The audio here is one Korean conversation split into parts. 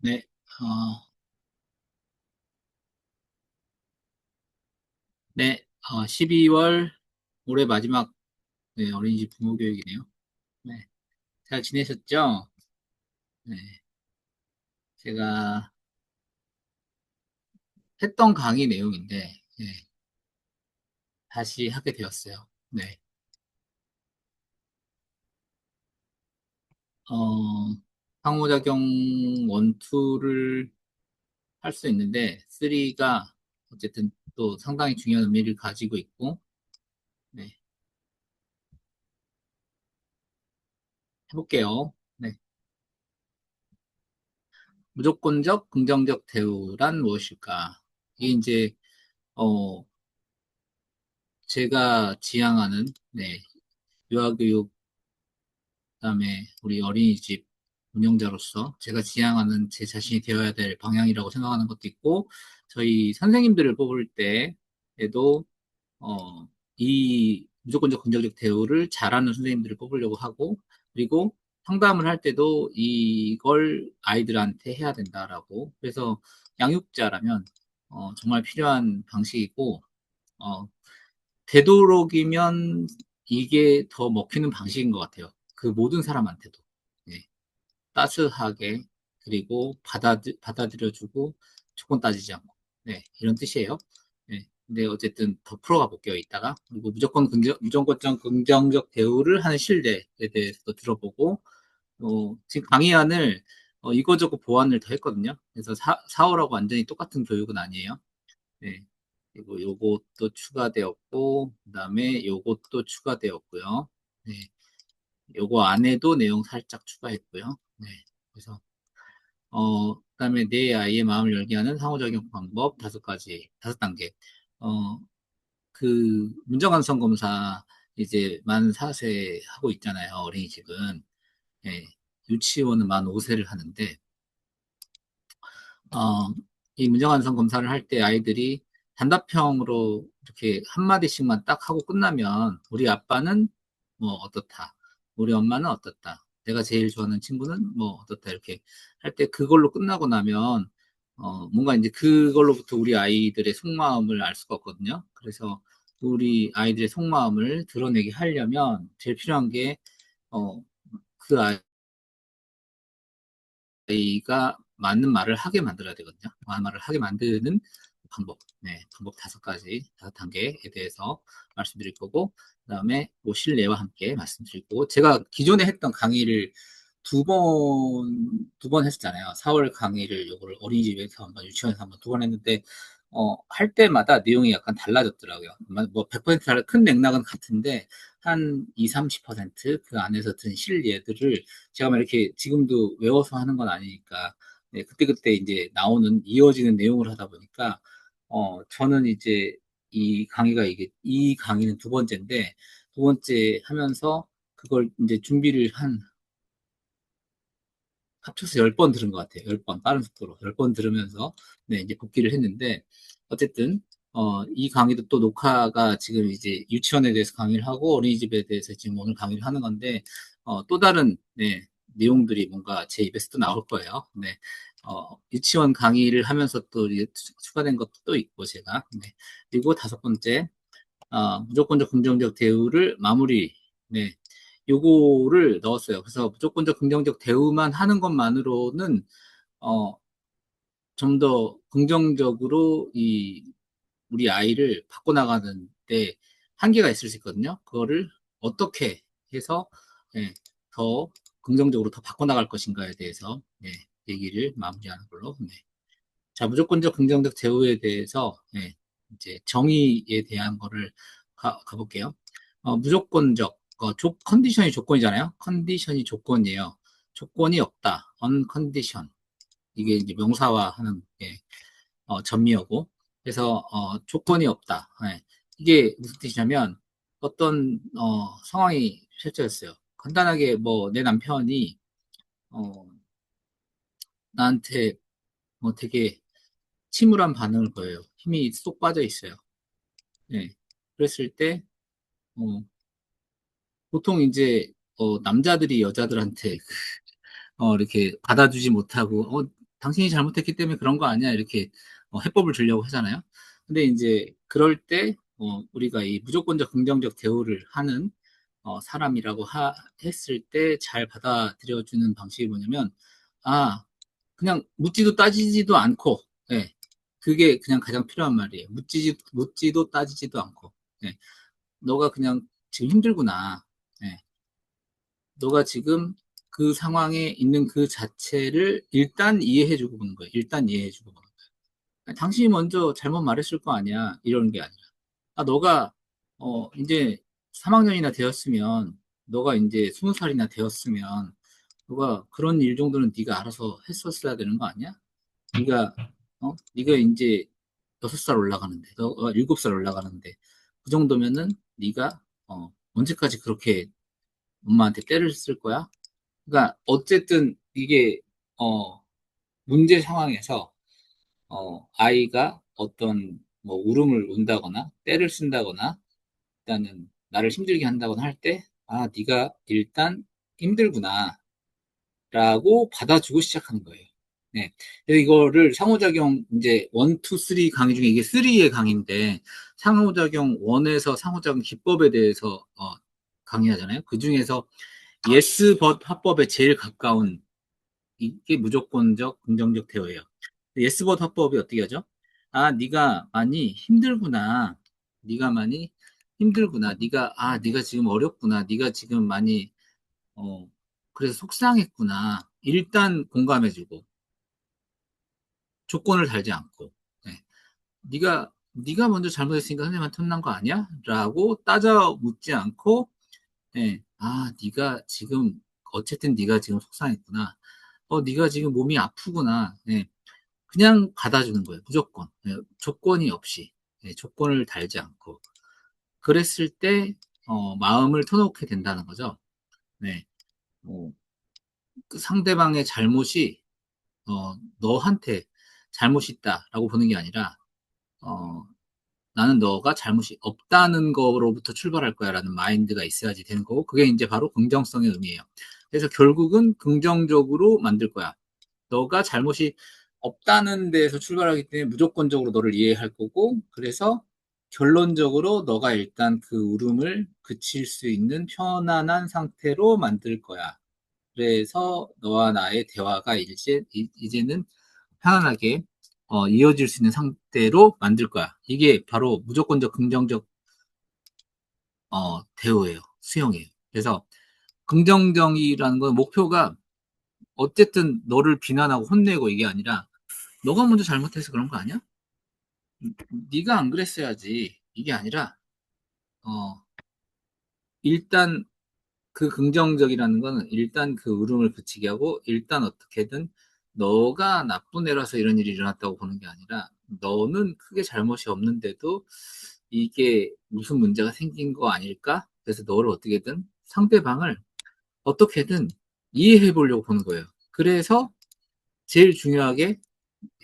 네, 어, 네, 12월 올해 마지막 네, 어린이집 부모 교육이네요. 네, 잘 지내셨죠? 네, 제가 했던 강의 내용인데 네, 다시 하게 되었어요. 네, 어, 상호작용 1, 2를 할 수 있는데 3가 어쨌든 또 상당히 중요한 의미를 가지고 있고 네, 해볼게요. 네, 무조건적 긍정적 대우란 무엇일까? 이게 이제 어, 제가 지향하는 네, 유아교육 그다음에 우리 어린이집 운영자로서 제가 지향하는 제 자신이 되어야 될 방향이라고 생각하는 것도 있고 저희 선생님들을 뽑을 때에도 이 무조건적 긍정적 대우를 잘하는 선생님들을 뽑으려고 하고 그리고 상담을 할 때도 이걸 아이들한테 해야 된다라고 그래서 양육자라면 정말 필요한 방식이고 어, 되도록이면 이게 더 먹히는 방식인 것 같아요. 그 모든 사람한테도. 네. 따스하게, 그리고 받아들여주고, 조건 따지지 않고. 네. 이런 뜻이에요. 네. 근데 어쨌든 더 풀어가 볼게요, 이따가. 그리고 무조건적 긍정적 대우를 하는 실내에 대해서도 들어보고, 지금 강의안을 이거저거 보완을 더 했거든요. 그래서 4월하고 완전히 똑같은 교육은 아니에요. 네. 그리고 요것도 추가되었고, 그 다음에 요것도 추가되었고요. 네. 요거 안에도 내용 살짝 추가했고요. 네. 그래서, 그 다음에 내 아이의 마음을 열게 하는 상호작용 방법 5가지, 5단계. 어, 문정한성 검사 이제 만 4세 하고 있잖아요. 어린이집은. 네. 유치원은 만 5세를 하는데, 어, 이 문정한성 검사를 할 때 아이들이 단답형으로 이렇게 한마디씩만 딱 하고 끝나면 우리 아빠는 뭐 어떻다. 우리 엄마는 어떻다. 내가 제일 좋아하는 친구는 뭐 어떻다. 이렇게 할 때 그걸로 끝나고 나면 뭔가 이제 그걸로부터 우리 아이들의 속마음을 알 수가 없거든요. 그래서 우리 아이들의 속마음을 드러내게 하려면 제일 필요한 게 그 아이가 맞는 말을 하게 만들어야 되거든요. 맞는 말을 하게 만드는 방법, 네, 방법 5가지, 5단계에 대해서 말씀드릴 거고, 그 다음에 뭐 실내와 함께 말씀드릴 거고, 제가 기존에 했던 강의를 두 번 했었잖아요. 4월 강의를 요거를 어린이집에서 한 번, 유치원에서 한 번, 2번 했는데, 할 때마다 내용이 약간 달라졌더라고요. 뭐 100% 큰 맥락은 같은데, 한 2, 30%그 안에서 든 실예들을 제가 막 이렇게 지금도 외워서 하는 건 아니니까, 네, 그때그때 이제 나오는, 이어지는 내용을 하다 보니까, 저는 이제 이 강의는 2번째인데, 2번째 하면서 그걸 이제 준비를 합쳐서 10번 들은 것 같아요. 10번, 빠른 속도로. 10번 들으면서, 네, 이제 복기를 했는데, 어쨌든, 이 강의도 또 녹화가 지금 이제 유치원에 대해서 강의를 하고 어린이집에 대해서 지금 오늘 강의를 하는 건데, 또 다른, 네, 내용들이 뭔가 제 입에서 또 나올 거예요. 네. 유치원 강의를 하면서 또 이제 추가된 것도 또 있고, 제가. 네. 그리고 5번째, 무조건적 긍정적 대우를 마무리. 네. 요거를 넣었어요. 그래서 무조건적 긍정적 대우만 하는 것만으로는 어, 좀 더 긍정적으로 우리 아이를 바꿔나가는데 한계가 있을 수 있거든요. 그거를 어떻게 해서 예, 더 긍정적으로 더 바꿔나갈 것인가에 대해서 얘기를 마무리하는 걸로. 네. 자, 무조건적 긍정적 제후에 대해서 이제 정의에 대한 거를 가볼게요. 무조건적 컨디션이 조건이잖아요. 컨디션이 조건이에요. 조건이 없다. uncondition. 이게 이제 명사화하는 게 전미어고. 그래서 조건이 없다. 예. 이게 무슨 뜻이냐면 어떤 상황이 펼쳐졌어요. 간단하게 뭐 내 남편이 어, 나한테 뭐 되게 침울한 반응을 보여요. 힘이 쏙 빠져 있어요. 네. 그랬을 때, 어, 보통 이제, 남자들이 여자들한테, 이렇게 받아주지 못하고, 당신이 잘못했기 때문에 그런 거 아니야. 이렇게 해법을 주려고 하잖아요. 근데 이제 그럴 때 우리가 이 무조건적 긍정적 대우를 하는 사람이라고 했을 때 잘 받아들여주는 방식이 뭐냐면, 아, 그냥 묻지도 따지지도 않고, 예, 그게 그냥 가장 필요한 말이에요. 묻지도 따지지도 않고, 예, 너가 그냥 지금 힘들구나. 예, 너가 지금 그 상황에 있는 그 자체를 일단 이해해주고 보는 거예요. 일단 이해해주고 보는 거예요. 당신이 먼저 잘못 말했을 거 아니야. 이러는 게 아니라. 너가, 이제 3학년이나 되었으면, 너가 이제 20살이나 되었으면, 너가 그런 일 정도는 네가 알아서 했었어야 되는 거 아니야? 네가 이제 6살 올라가는데, 너가 7살 올라가는데, 그 정도면은 네가, 언제까지 그렇게 엄마한테 때를 쓸 거야? 그러니까 어쨌든 이게 어 문제 상황에서 아이가 어떤 뭐 울음을 운다거나 때를 쓴다거나 일단은 나를 힘들게 한다거나 할 때 네가 일단 힘들구나라고 받아주고 시작하는 거예요. 네. 그래서 이거를 상호작용 이제 1, 2, 3 강의 중에 이게 3의 강의인데 상호작용 1에서 상호작용 기법에 대해서 강의하잖아요. 그 중에서 yes but 화법에 제일 가까운 이게 무조건적 긍정적 대우예요. 예스봇 화법이 어떻게 하죠? 네가 많이 힘들구나. 네가 많이 힘들구나. 네가 지금 어렵구나. 네가 지금 많이 그래서 속상했구나. 일단 공감해주고 조건을 달지 않고. 네. 네가 먼저 잘못했으니까 선생님한테 혼난 거 아니야? 라고 따져 묻지 않고, 네. 네가 지금 어쨌든 네가 지금 속상했구나. 네가 지금 몸이 아프구나. 네. 그냥 받아주는 거예요. 무조건. 네, 조건이 없이. 네, 조건을 달지 않고. 그랬을 때, 마음을 터놓게 된다는 거죠. 네. 어, 그 상대방의 잘못이, 너한테 잘못이 있다라고 보는 게 아니라, 어, 나는 너가 잘못이 없다는 거로부터 출발할 거야 라는 마인드가 있어야지 되는 거고, 그게 이제 바로 긍정성의 의미예요. 그래서 결국은 긍정적으로 만들 거야. 너가 잘못이 없다는 데에서 출발하기 때문에 무조건적으로 너를 이해할 거고, 그래서 결론적으로 너가 일단 그 울음을 그칠 수 있는 편안한 상태로 만들 거야. 그래서 너와 나의 대화가 이제는 편안하게 이어질 수 있는 상태로 만들 거야. 이게 바로 무조건적 긍정적 대우예요. 수용이에요. 그래서 긍정적이라는 건 목표가 어쨌든 너를 비난하고 혼내고 이게 아니라 너가 먼저 잘못해서 그런 거 아니야? 네가 안 그랬어야지. 이게 아니라 어 일단 그 긍정적이라는 거는 일단 그 울음을 그치게 하고 일단 어떻게든 너가 나쁜 애라서 이런 일이 일어났다고 보는 게 아니라 너는 크게 잘못이 없는데도 이게 무슨 문제가 생긴 거 아닐까? 그래서 너를 어떻게든 상대방을 어떻게든 이해해 보려고 보는 거예요. 그래서 제일 중요하게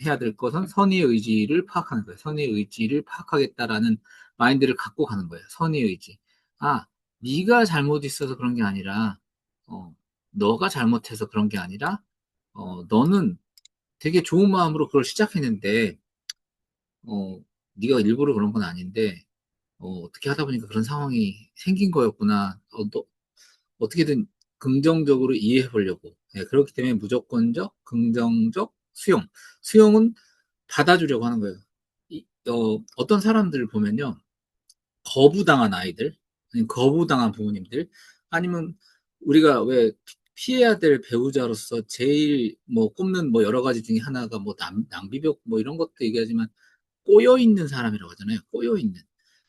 해야 될 것은 선의의 의지를 파악하는 거예요. 선의의 의지를 파악하겠다라는 마인드를 갖고 가는 거예요. 선의의 의지. 아, 네가 잘못 있어서 그런 게 아니라, 어, 너가 잘못해서 그런 게 아니라, 너는 되게 좋은 마음으로 그걸 시작했는데, 네가 일부러 그런 건 아닌데, 어떻게 하다 보니까 그런 상황이 생긴 거였구나. 너, 어떻게든 긍정적으로 이해해 보려고. 네, 그렇기 때문에 무조건적, 긍정적, 수용. 수용은 받아주려고 하는 거예요. 어떤 사람들을 보면요. 거부당한 아이들, 아니면 거부당한 부모님들, 아니면 우리가 왜 피해야 될 배우자로서 제일 뭐 꼽는 뭐 여러 가지 중에 하나가 뭐 낭비벽 뭐 이런 것도 얘기하지만 꼬여있는 사람이라고 하잖아요. 꼬여있는.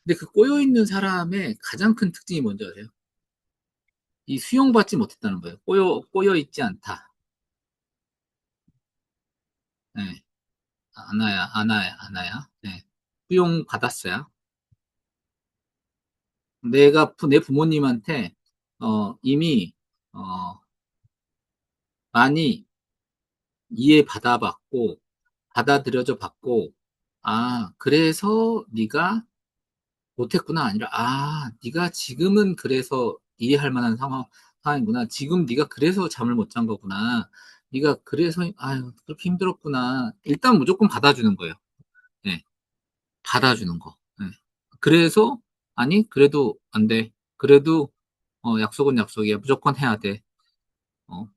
근데 그 꼬여있는 사람의 가장 큰 특징이 뭔지 아세요? 이 수용받지 못했다는 거예요. 꼬여있지 않다. 네. 아나야. 네. 수용받았어요. 내 부모님한테, 이미, 어, 많이 이해받아봤고, 받아들여져 봤고, 그래서 네가 못했구나. 아니라, 네가 지금은 그래서 이해할 만한 상황이구나. 지금 네가 그래서 잠을 못 잔 거구나. 네가 그래서 아유 그렇게 힘들었구나. 일단 무조건 받아주는 거예요. 예. 받아주는 거. 예. 그래서 아니 그래도 안 돼. 그래도 약속은 약속이야. 무조건 해야 돼. 어.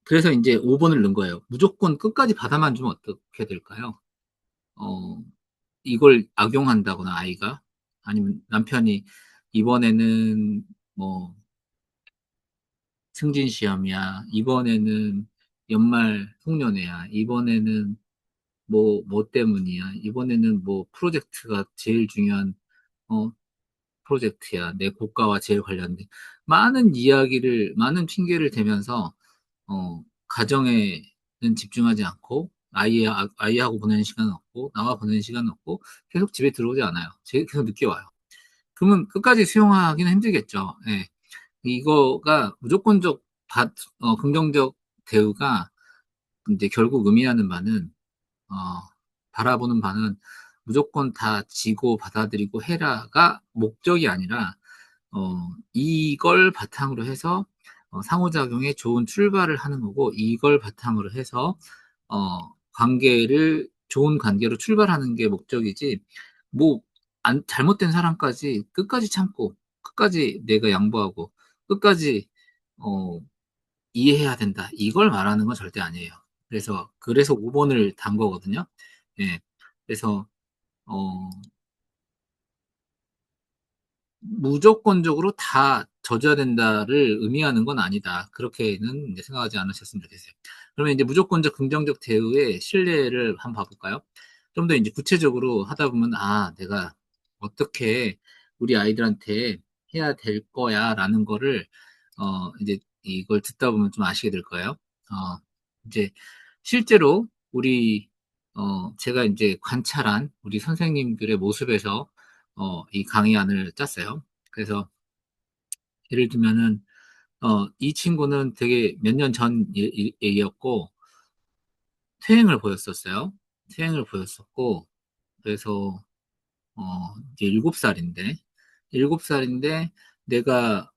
그래서 이제 5번을 넣은 거예요. 무조건 끝까지 받아만 주면 어떻게 될까요? 어, 이걸 악용한다거나 아이가 아니면 남편이 이번에는 뭐 승진 시험이야. 이번에는 연말 송년회야. 이번에는 뭐 때문이야. 이번에는 뭐 프로젝트가 제일 중요한 어, 프로젝트야. 내 국가와 제일 관련된 많은 이야기를 많은 핑계를 대면서 가정에는 집중하지 않고 아이하고 보내는 시간은 없고 나와 보내는 시간은 없고 계속 집에 들어오지 않아요. 계속 늦게 와요. 그러면 끝까지 수용하기는 힘들겠죠. 예. 이거가 무조건적 긍정적 대우가 이제 결국 의미하는 바는 어, 바라보는 바는 무조건 다 지고 받아들이고 해라가 목적이 아니라 이걸 바탕으로 해서 상호작용에 좋은 출발을 하는 거고 이걸 바탕으로 해서 좋은 관계로 출발하는 게 목적이지 뭐 잘못된 사람까지 끝까지 참고 끝까지 내가 양보하고 끝까지 어, 이해해야 된다. 이걸 말하는 건 절대 아니에요. 그래서 5번을 단 거거든요. 예. 그래서, 어, 무조건적으로 다 져줘야 된다를 의미하는 건 아니다. 그렇게는 이제 생각하지 않으셨으면 좋겠어요. 그러면 이제 무조건적 긍정적 대우의 신뢰를 한번 봐볼까요? 좀 더 이제 구체적으로 하다 보면, 아, 내가 어떻게 우리 아이들한테 해야 될 거야, 라는 거를, 이제 이걸 듣다 보면 좀 아시게 될 거예요. 이제 실제로 제가 이제 관찰한 우리 선생님들의 모습에서 이 강의안을 짰어요. 그래서 예를 들면은 이 친구는 되게 몇 년 전 얘기였고 퇴행을 보였었어요. 퇴행을 보였었고 그래서 어 이제 7살인데 7살인데 내가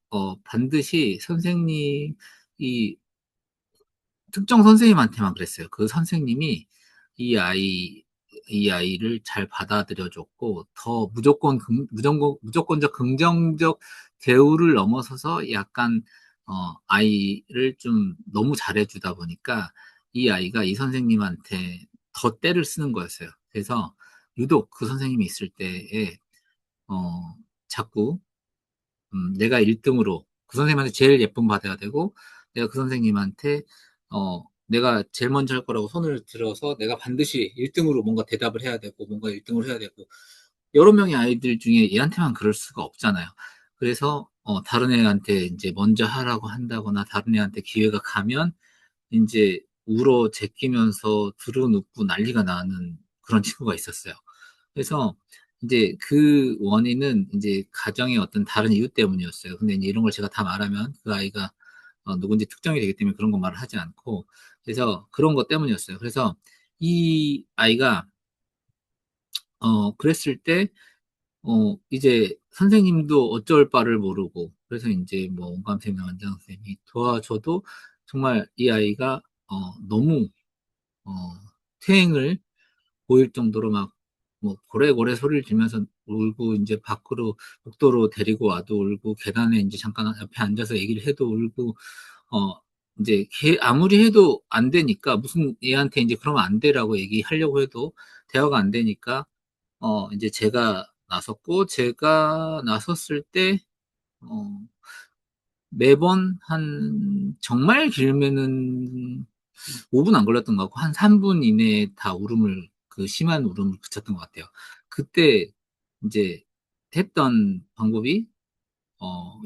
반드시 선생님 이 특정 선생님한테만 그랬어요. 그 선생님이 이 아이, 이 아이를 잘 받아들여줬고, 더 무조건적 긍정적 대우를 넘어서서 약간, 아이를 좀 너무 잘해주다 보니까 이 아이가 이 선생님한테 더 때를 쓰는 거였어요. 그래서 유독 그 선생님이 있을 때에, 어, 자꾸 내가 1등으로 그 선생님한테 제일 예쁨 받아야 되고 내가 그 선생님한테 내가 제일 먼저 할 거라고 손을 들어서 내가 반드시 1등으로 뭔가 대답을 해야 되고 뭔가 1등으로 해야 되고 여러 명의 아이들 중에 얘한테만 그럴 수가 없잖아요. 그래서 다른 애한테 이제 먼저 하라고 한다거나 다른 애한테 기회가 가면 이제 울어 제끼면서 두루눕고 난리가 나는 그런 친구가 있었어요. 그래서 이제 그 원인은 이제 가정의 어떤 다른 이유 때문이었어요. 근데 이제 이런 걸 제가 다 말하면 그 아이가 누군지 특정이 되기 때문에 그런 거 말을 하지 않고 그래서 그런 것 때문이었어요. 그래서 이 아이가 그랬을 때 이제 선생님도 어쩔 바를 모르고 그래서 이제 뭐 온감생명 원장 선생님이 도와줘도 정말 이 아이가 너무 어, 퇴행을 보일 정도로 막, 뭐, 고래고래 소리를 지면서 울고, 이제 밖으로, 복도로 데리고 와도 울고, 계단에 이제 잠깐 옆에 앉아서 얘기를 해도 울고, 어, 이제 아무리 해도 안 되니까, 무슨 얘한테 이제 그러면 안 되라고 얘기하려고 해도 대화가 안 되니까, 이제 제가 나섰고, 제가 나섰을 때, 어, 매번 정말 길면은 5분 안 걸렸던 것 같고, 한 3분 이내에 다 심한 울음을 그쳤던 것 같아요. 그때 이제 했던 방법이,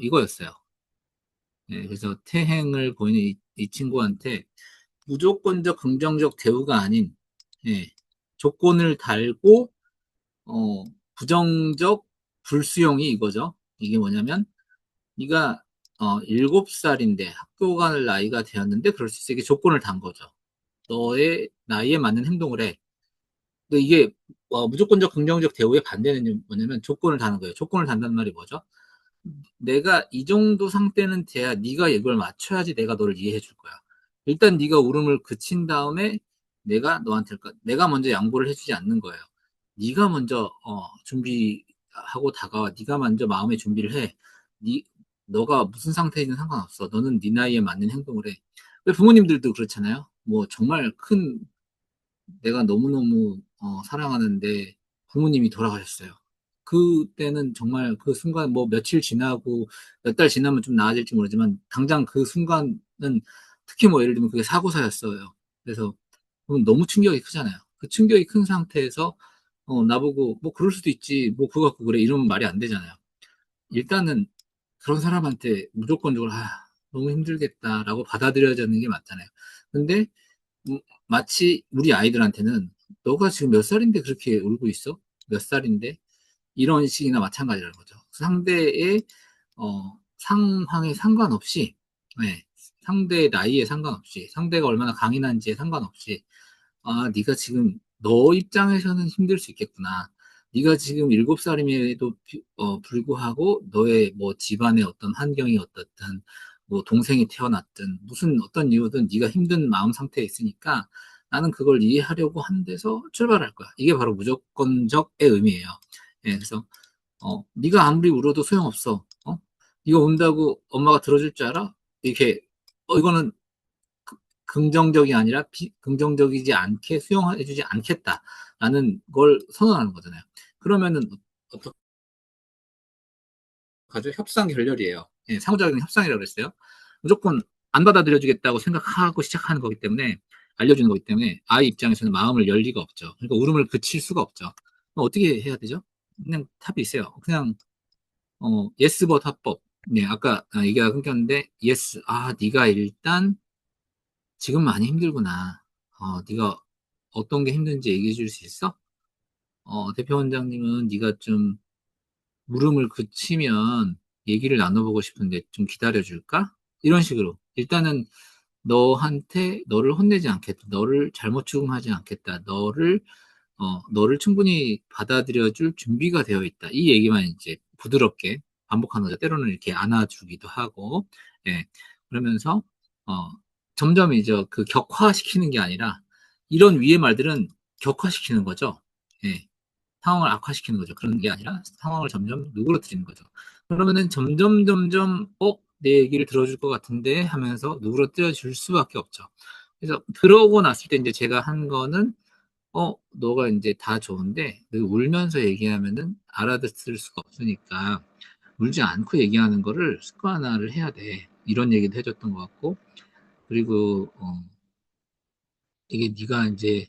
이거였어요. 예, 그래서 퇴행을 보이는 이 친구한테 무조건적 긍정적 대우가 아닌, 예, 조건을 달고, 어, 부정적 불수용이 이거죠. 이게 뭐냐면, 네가 7살인데 학교 갈 나이가 되었는데 그럴 수 있어. 이게 조건을 단 거죠. 너의 나이에 맞는 행동을 해. 근데 이게 무조건적 긍정적 대우의 반대는 뭐냐면 조건을 다는 거예요. 조건을 단다는 말이 뭐죠? 내가 이 정도 상태는 돼야 네가 이걸 맞춰야지 내가 너를 이해해 줄 거야. 일단 네가 울음을 그친 다음에 내가 너한테 내가 먼저 양보를 해주지 않는 거예요. 네가 먼저 준비하고 다가와. 네가 먼저 마음의 준비를 해. 네 너가 무슨 상태이든 상관없어. 너는 네 나이에 맞는 행동을 해. 왜 부모님들도 그렇잖아요. 뭐 정말 큰 내가 너무너무 사랑하는데 부모님이 돌아가셨어요. 그때는 정말 그 순간 뭐 며칠 지나고 몇 달 지나면 좀 나아질지 모르지만 당장 그 순간은 특히 뭐 예를 들면 그게 사고사였어요. 그래서 그건 너무 충격이 크잖아요. 그 충격이 큰 상태에서 나보고 뭐 그럴 수도 있지 뭐 그거 갖고 그래 이러면 말이 안 되잖아요. 일단은 그런 사람한테 무조건적으로 너무 힘들겠다라고 받아들여야 되는 게 맞잖아요. 근데 음, 마치 우리 아이들한테는 너가 지금 몇 살인데 그렇게 울고 있어? 몇 살인데? 이런 식이나 마찬가지라는 거죠. 상대의 상황에 상관없이, 네, 상대의 나이에 상관없이, 상대가 얼마나 강인한지에 상관없이, 네가 지금 너 입장에서는 힘들 수 있겠구나. 네가 지금 7살임에도 불구하고 너의 뭐 집안의 어떤 환경이 어떻든 뭐 동생이 태어났든 무슨 어떤 이유든 네가 힘든 마음 상태에 있으니까 나는 그걸 이해하려고 한 데서 출발할 거야. 이게 바로 무조건적의 의미예요. 예, 그래서 네가 아무리 울어도 소용없어. 네가 운다고 엄마가 들어줄 줄 알아? 이렇게 이거는 긍정적이 아니라 긍정적이지 않게 수용해주지 않겠다라는 걸 선언하는 거잖아요. 그러면은 어떡하죠? 협상 결렬이에요. 예, 상호작용 협상이라고 그랬어요. 무조건 안 받아들여주겠다고 생각하고 시작하는 거기 때문에 알려주는 거기 때문에 아이 입장에서는 마음을 열 리가 없죠. 그러니까 울음을 그칠 수가 없죠. 그럼 어떻게 해야 되죠? 그냥 답이 있어요. 그냥 예스 버 합법. 네, 아까 얘기가 끊겼는데 예스. 네가 일단 지금 많이 힘들구나. 네가 어떤 게 힘든지 얘기해 줄 수 있어? 대표 원장님은 네가 좀 물음을 그치면 얘기를 나눠보고 싶은데 좀 기다려 줄까? 이런 식으로. 일단은 너한테 너를 혼내지 않겠다. 너를 잘못 추궁하지 않겠다. 너를 충분히 받아들여 줄 준비가 되어 있다. 이 얘기만 이제 부드럽게 반복하는 거죠. 때로는 이렇게 안아주기도 하고, 예. 그러면서, 어, 점점 이제 그 격화시키는 게 아니라, 이런 위의 말들은 격화시키는 거죠. 예. 상황을 악화시키는 거죠. 그런 게 아니라 상황을 점점 누그러뜨리는 거죠. 그러면은 점점, 내 얘기를 들어줄 것 같은데 하면서 누그러뜨려 줄 수밖에 없죠. 그래서 들어오고 났을 때 이제 제가 한 거는 너가 이제 다 좋은데, 너 울면서 얘기하면은 알아듣을 수가 없으니까, 울지 않고 얘기하는 거를 습관화를 해야 돼. 이런 얘기도 해줬던 것 같고, 그리고, 이게 네가 이제,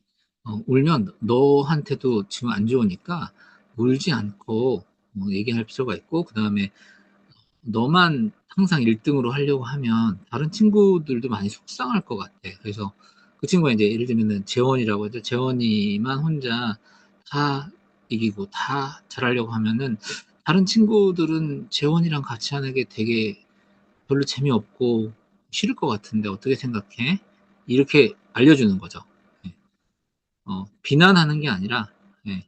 울면 너한테도 지금 안 좋으니까, 울지 않고, 얘기할 필요가 있고, 그 다음에 너만 항상 1등으로 하려고 하면 다른 친구들도 많이 속상할 것 같아. 그래서 그 친구가 이제 예를 들면은 재원이라고 해도 재원이만 혼자 다 이기고 다 잘하려고 하면은 다른 친구들은 재원이랑 같이 하는 게 되게 별로 재미없고 싫을 것 같은데 어떻게 생각해? 이렇게 알려주는 거죠. 예. 비난하는 게 아니라 예,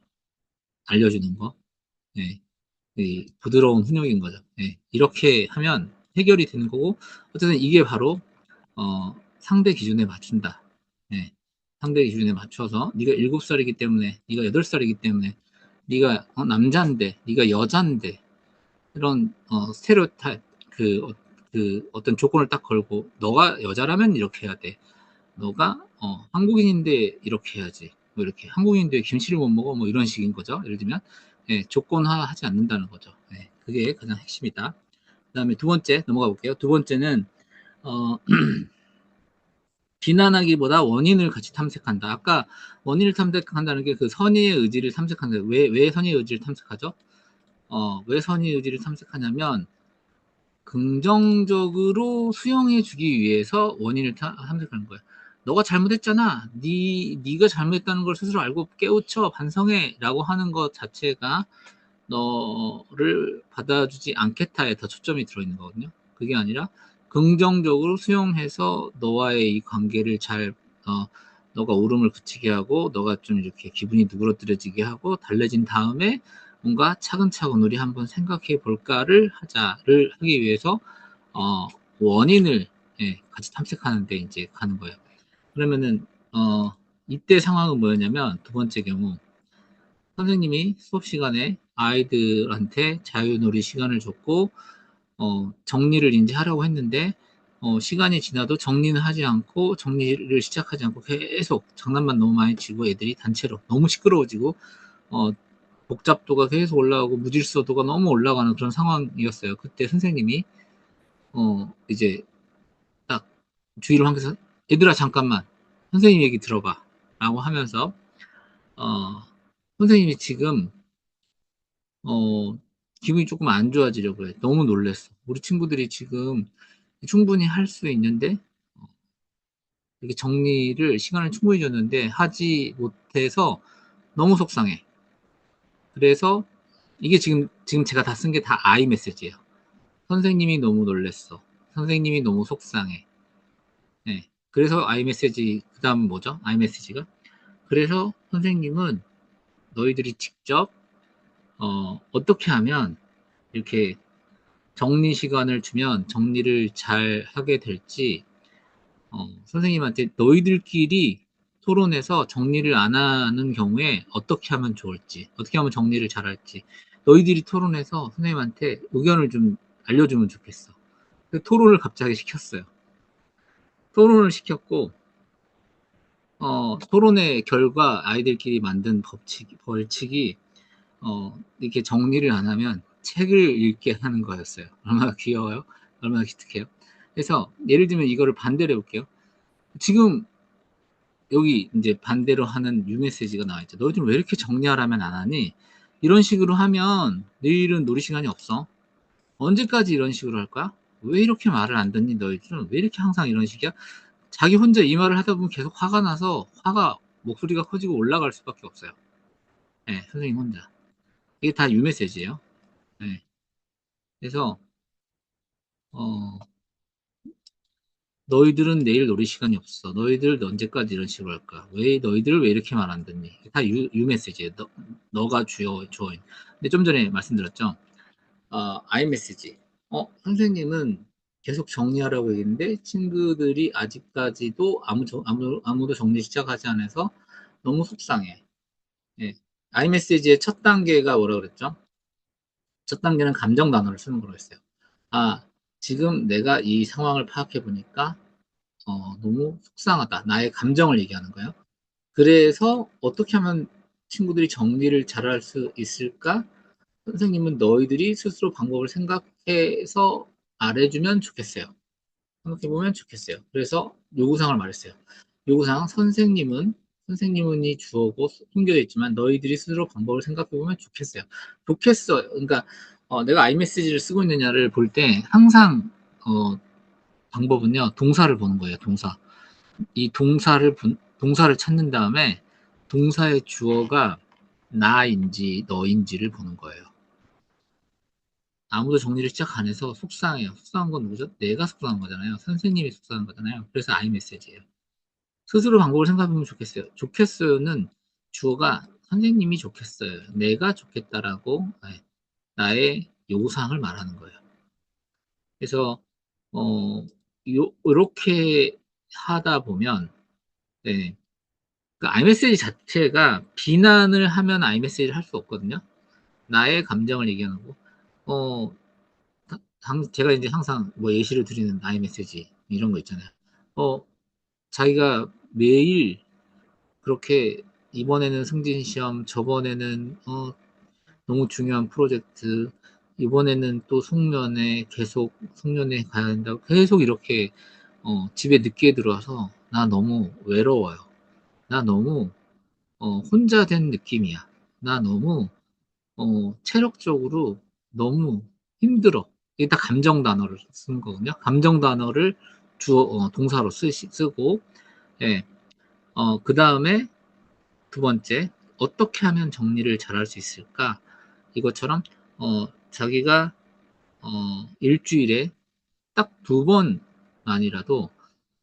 알려주는 거. 예. 이 부드러운 훈육인 거죠. 예, 이렇게 하면 해결이 되는 거고, 어쨌든 이게 바로, 상대 기준에 맞춘다. 예, 상대 기준에 맞춰서, 네가 7살이기 때문에, 네가 8살이기 때문에, 네가 남자인데, 네가 여자인데, 이런, 스테레오타입, 그 어떤 조건을 딱 걸고, 너가 여자라면 이렇게 해야 돼. 너가, 한국인인데 이렇게 해야지. 뭐 이렇게, 한국인인데 김치를 못 먹어? 뭐 이런 식인 거죠. 예를 들면, 예, 조건화하지 않는다는 거죠. 예, 그게 가장 핵심이다. 그 다음에 두 번째 넘어가 볼게요. 두 번째는 어, 비난하기보다 원인을 같이 탐색한다. 아까 원인을 탐색한다는 게 그 선의의 의지를 탐색한다. 왜 선의의 의지를 탐색하죠? 왜 선의의 의지를 탐색하냐면 긍정적으로 수용해 주기 위해서 원인을 탐색하는 거예요. 너가 잘못했잖아. 네가 잘못했다는 걸 스스로 알고 깨우쳐 반성해라고 하는 것 자체가 너를 받아주지 않겠다에 더 초점이 들어있는 거거든요. 그게 아니라 긍정적으로 수용해서 너와의 이 관계를 너가 울음을 그치게 하고 너가 좀 이렇게 기분이 누그러뜨려지게 하고 달래진 다음에 뭔가 차근차근 우리 한번 생각해 볼까를 하기 위해서 어, 원인을 예, 같이 탐색하는데 이제 가는 거예요. 그러면은, 이때 상황은 뭐였냐면, 두 번째 경우, 선생님이 수업 시간에 아이들한테 자유놀이 시간을 줬고, 정리를 이제 하려고 했는데, 시간이 지나도 정리는 하지 않고, 정리를 시작하지 않고 계속 장난만 너무 많이 치고 애들이 단체로 너무 시끄러워지고, 어, 복잡도가 계속 올라가고 무질서도가 너무 올라가는 그런 상황이었어요. 그때 선생님이, 이제 딱 주의를 환기해서, 얘들아, 잠깐만. 선생님 얘기 들어봐. 라고 하면서, 어, 선생님이 지금, 기분이 조금 안 좋아지려고 해. 너무 놀랬어. 우리 친구들이 지금 충분히 할 수 있는데, 어, 이렇게 정리를 시간을 충분히 줬는데 하지 못해서 너무 속상해. 그래서 이게 지금 제가 다 쓴 게 다 I 메시지예요. 선생님이 너무 놀랬어. 선생님이 너무 속상해. 네. 그래서 I 메시지, 그 다음 뭐죠? I 메시지가? 그래서 선생님은 너희들이 직접, 어떻게 하면 이렇게 정리 시간을 주면 정리를 잘 하게 될지, 선생님한테 너희들끼리 토론해서 정리를 안 하는 경우에 어떻게 하면 좋을지, 어떻게 하면 정리를 잘 할지, 너희들이 토론해서 선생님한테 의견을 좀 알려주면 좋겠어. 그 토론을 갑자기 시켰어요. 토론을 시켰고, 토론의 결과 아이들끼리 만든 벌칙이, 이렇게 정리를 안 하면 책을 읽게 하는 거였어요. 얼마나 귀여워요? 얼마나 기특해요? 그래서 예를 들면 이거를 반대로 해볼게요. 지금 여기 이제 반대로 하는 뉴 메시지가 나와 있죠. 너희들 왜 이렇게 정리하라면 안 하니? 이런 식으로 하면 내일은 놀이 시간이 없어. 언제까지 이런 식으로 할 거야? 왜 이렇게 말을 안 듣니? 너희들은 왜 이렇게 항상 이런 식이야? 자기 혼자 이 말을 하다 보면 계속 화가 나서 목소리가 커지고 올라갈 수밖에 없어요. 네, 선생님 혼자. 이게 다 뉴 메시지예요. 네. 그래서 어, 너희들은 내일 놀이 시간이 없어. 너희들 언제까지 이런 식으로 할까? 왜 너희들 왜 이렇게 말 안 듣니? 다 유 메시지예요. 너가 주어인. 근데 좀 전에 말씀드렸죠. 아이 메시지. 선생님은 계속 정리하라고 얘기했는데 친구들이 아직까지도 아무도 정리 시작하지 않아서 너무 속상해. 예. 아이 메시지의 첫 단계가 뭐라 그랬죠? 첫 단계는 감정 단어를 쓰는 거로 했어요. 아, 지금 내가 이 상황을 파악해 보니까 너무 속상하다. 나의 감정을 얘기하는 거예요. 그래서 어떻게 하면 친구들이 정리를 잘할 수 있을까? 선생님은 너희들이 스스로 방법을 생각해서 말해주면 좋겠어요. 생각해보면 좋겠어요. 그래서 요구사항을 말했어요. 요구사항, 선생님은 이 주어고 숨겨져 있지만 너희들이 스스로 방법을 생각해보면 좋겠어요. 좋겠어. 그러니까 내가 iMessage를 쓰고 있느냐를 볼 때 항상 방법은요, 동사를 보는 거예요. 이 동사를 찾는 다음에 동사의 주어가 나인지 너인지를 보는 거예요. 아무도 정리를 시작 안 해서 속상해요. 속상한 건 누구죠? 내가 속상한 거잖아요. 선생님이 속상한 거잖아요. 그래서 I 메시지예요. 스스로 방법을 생각해보면 좋겠어요. 좋겠어요는 주어가 선생님이 좋겠어요. 내가 좋겠다라고 나의 요구사항을 말하는 거예요. 그래서 이렇게 하다 보면 네, 그 iMessage 자체가 비난을 하면 iMessage를 할 수 없거든요. 나의 감정을 얘기하는 거. 어, 제가 이제 항상 뭐 예시를 드리는 iMessage 이런 거 있잖아요. 어, 자기가 매일 그렇게 이번에는 승진 시험, 저번에는 너무 중요한 프로젝트, 이번에는 또 송년회 가야 된다고 계속 이렇게 집에 늦게 들어와서 나 너무 외로워요. 나 너무 혼자 된 느낌이야. 나 너무 체력적으로 너무 힘들어. 이게 다 감정 단어를 쓰는 거거든요. 감정 단어를 동사로 쓰고, 예, 그 다음에 두 번째, 어떻게 하면 정리를 잘할 수 있을까? 이것처럼, 자기가, 일주일에 딱 두 번만이라도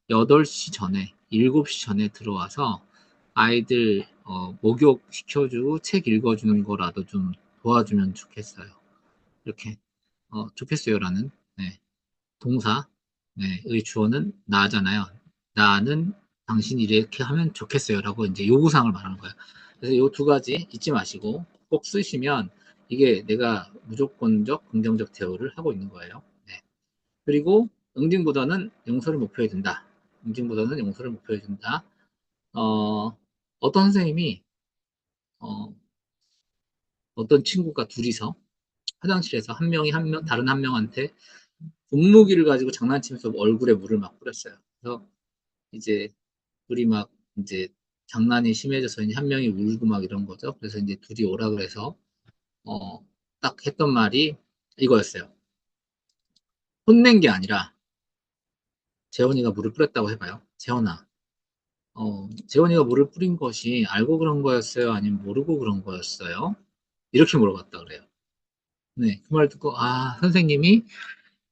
8시 전에, 7시 전에 들어와서 아이들, 목욕 시켜주고 책 읽어주는 거라도 좀 도와주면 좋겠어요. 이렇게, 좋겠어요라는, 네, 동사, 네, 의 주어는 나잖아요. 나는 당신이 이렇게 하면 좋겠어요라고 이제 요구사항을 말하는 거예요. 그래서 이 두 가지 잊지 마시고 꼭 쓰시면 이게 내가 무조건적 긍정적 대우를 하고 있는 거예요. 네. 그리고 응징보다는 용서를 목표에 둔다. 응징보다는 용서를 목표에 둔다. 어, 어떤 선생님이 어, 어떤 친구가 둘이서 화장실에서 한 명이 다른 한 명한테 분무기를 가지고 장난치면서 얼굴에 물을 막 뿌렸어요. 그래서 이제 둘이 막 이제 장난이 심해져서 이제 한 명이 울고 막 이런 거죠. 그래서 이제 둘이 오라 그래서 어, 딱 했던 말이 이거였어요. 혼낸 게 아니라 재원이가 물을 뿌렸다고 해봐요. 재원아, 재원이가 물을 뿌린 것이 알고 그런 거였어요? 아니면 모르고 그런 거였어요? 이렇게 물어봤다 그래요. 네, 그 말 듣고 선생님이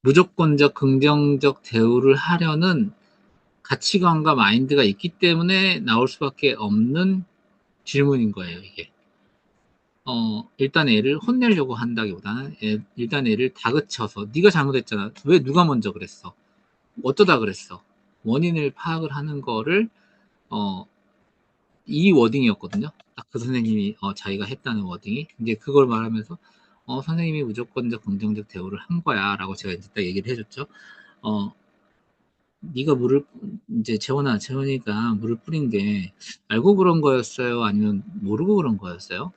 무조건적 긍정적 대우를 하려는 가치관과 마인드가 있기 때문에 나올 수밖에 없는 질문인 거예요, 이게. 일단 애를 혼내려고 한다기보다는 일단 애를 다그쳐서 네가 잘못했잖아. 왜 누가 먼저 그랬어? 어쩌다 그랬어? 원인을 파악을 하는 거를 어, 이 워딩이었거든요. 딱 그 선생님이 자기가 했다는 워딩이. 이제 그걸 말하면서 선생님이 무조건적 긍정적 대우를 한 거야라고 제가 이제 딱 얘기를 해줬죠. 어, 네가 물을 이제 재원이가 물을 뿌린 게 알고 그런 거였어요? 아니면 모르고 그런 거였어요?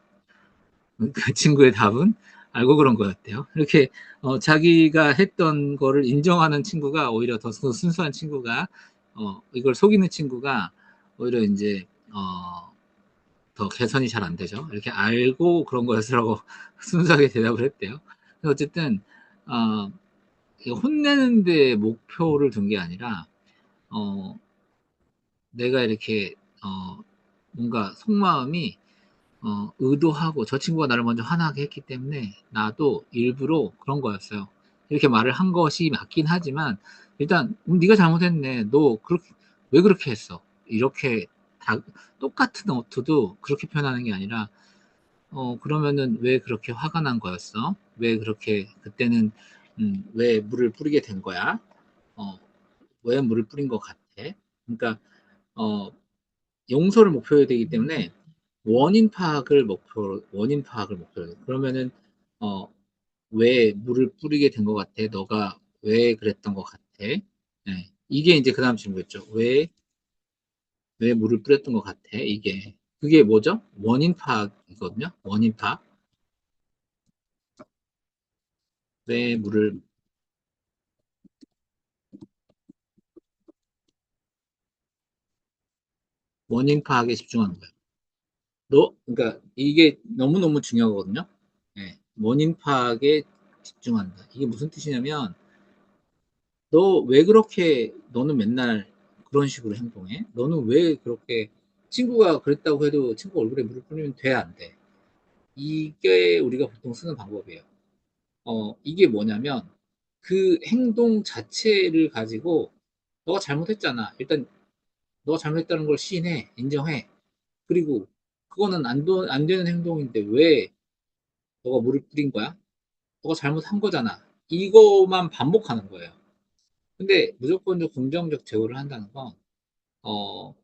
그 친구의 답은 알고 그런 거였대요. 이렇게 자기가 했던 거를 인정하는 친구가 오히려 더 순수한 친구가 이걸 속이는 친구가 오히려 이제 더 개선이 잘 안 되죠. 이렇게 알고 그런 거였으라고 순수하게 대답을 했대요. 어쨌든 어, 혼내는데 목표를 둔 게 아니라 어, 내가 이렇게 뭔가 속마음이 의도하고 저 친구가 나를 먼저 화나게 했기 때문에 나도 일부러 그런 거였어요. 이렇게 말을 한 것이 맞긴 하지만 일단 네가 잘못했네. 너 그렇게 왜 그렇게 했어? 이렇게 다 똑같은 어투도 그렇게 표현하는 게 아니라 그러면은 왜 그렇게 화가 난 거였어? 왜 그렇게 그때는 왜 물을 뿌리게 된 거야? 어, 왜 물을 뿌린 것 같아? 그러니까 어, 용서를 목표로 되기 때문에 원인 파악을 목표로. 그러면은, 어, 왜 물을 뿌리게 된 것 같아? 너가 왜 그랬던 것 같아? 네. 이게 이제 그 다음 질문이었죠. 왜 물을 뿌렸던 것 같아? 그게 뭐죠? 원인 파악이거든요. 원인 파악. 왜 물을, 원인 파악에 집중하는 거예요. 그러니까 이게 너무너무 중요하거든요. 네. 원인 파악에 집중한다. 이게 무슨 뜻이냐면, 너 왜 그렇게 너는 맨날 그런 식으로 행동해? 너는 왜 그렇게 친구가 그랬다고 해도 친구 얼굴에 물을 뿌리면 돼, 안 돼? 이게 우리가 보통 쓰는 방법이에요. 이게 뭐냐면 그 행동 자체를 가지고 너가 잘못했잖아. 일단 너가 잘못했다는 걸 시인해, 인정해. 그리고 그거는 안 되는 행동인데 왜 너가 물을 뿌린 거야? 너가 잘못한 거잖아. 이거만 반복하는 거예요. 근데 무조건적 긍정적 제어를 한다는 건 어,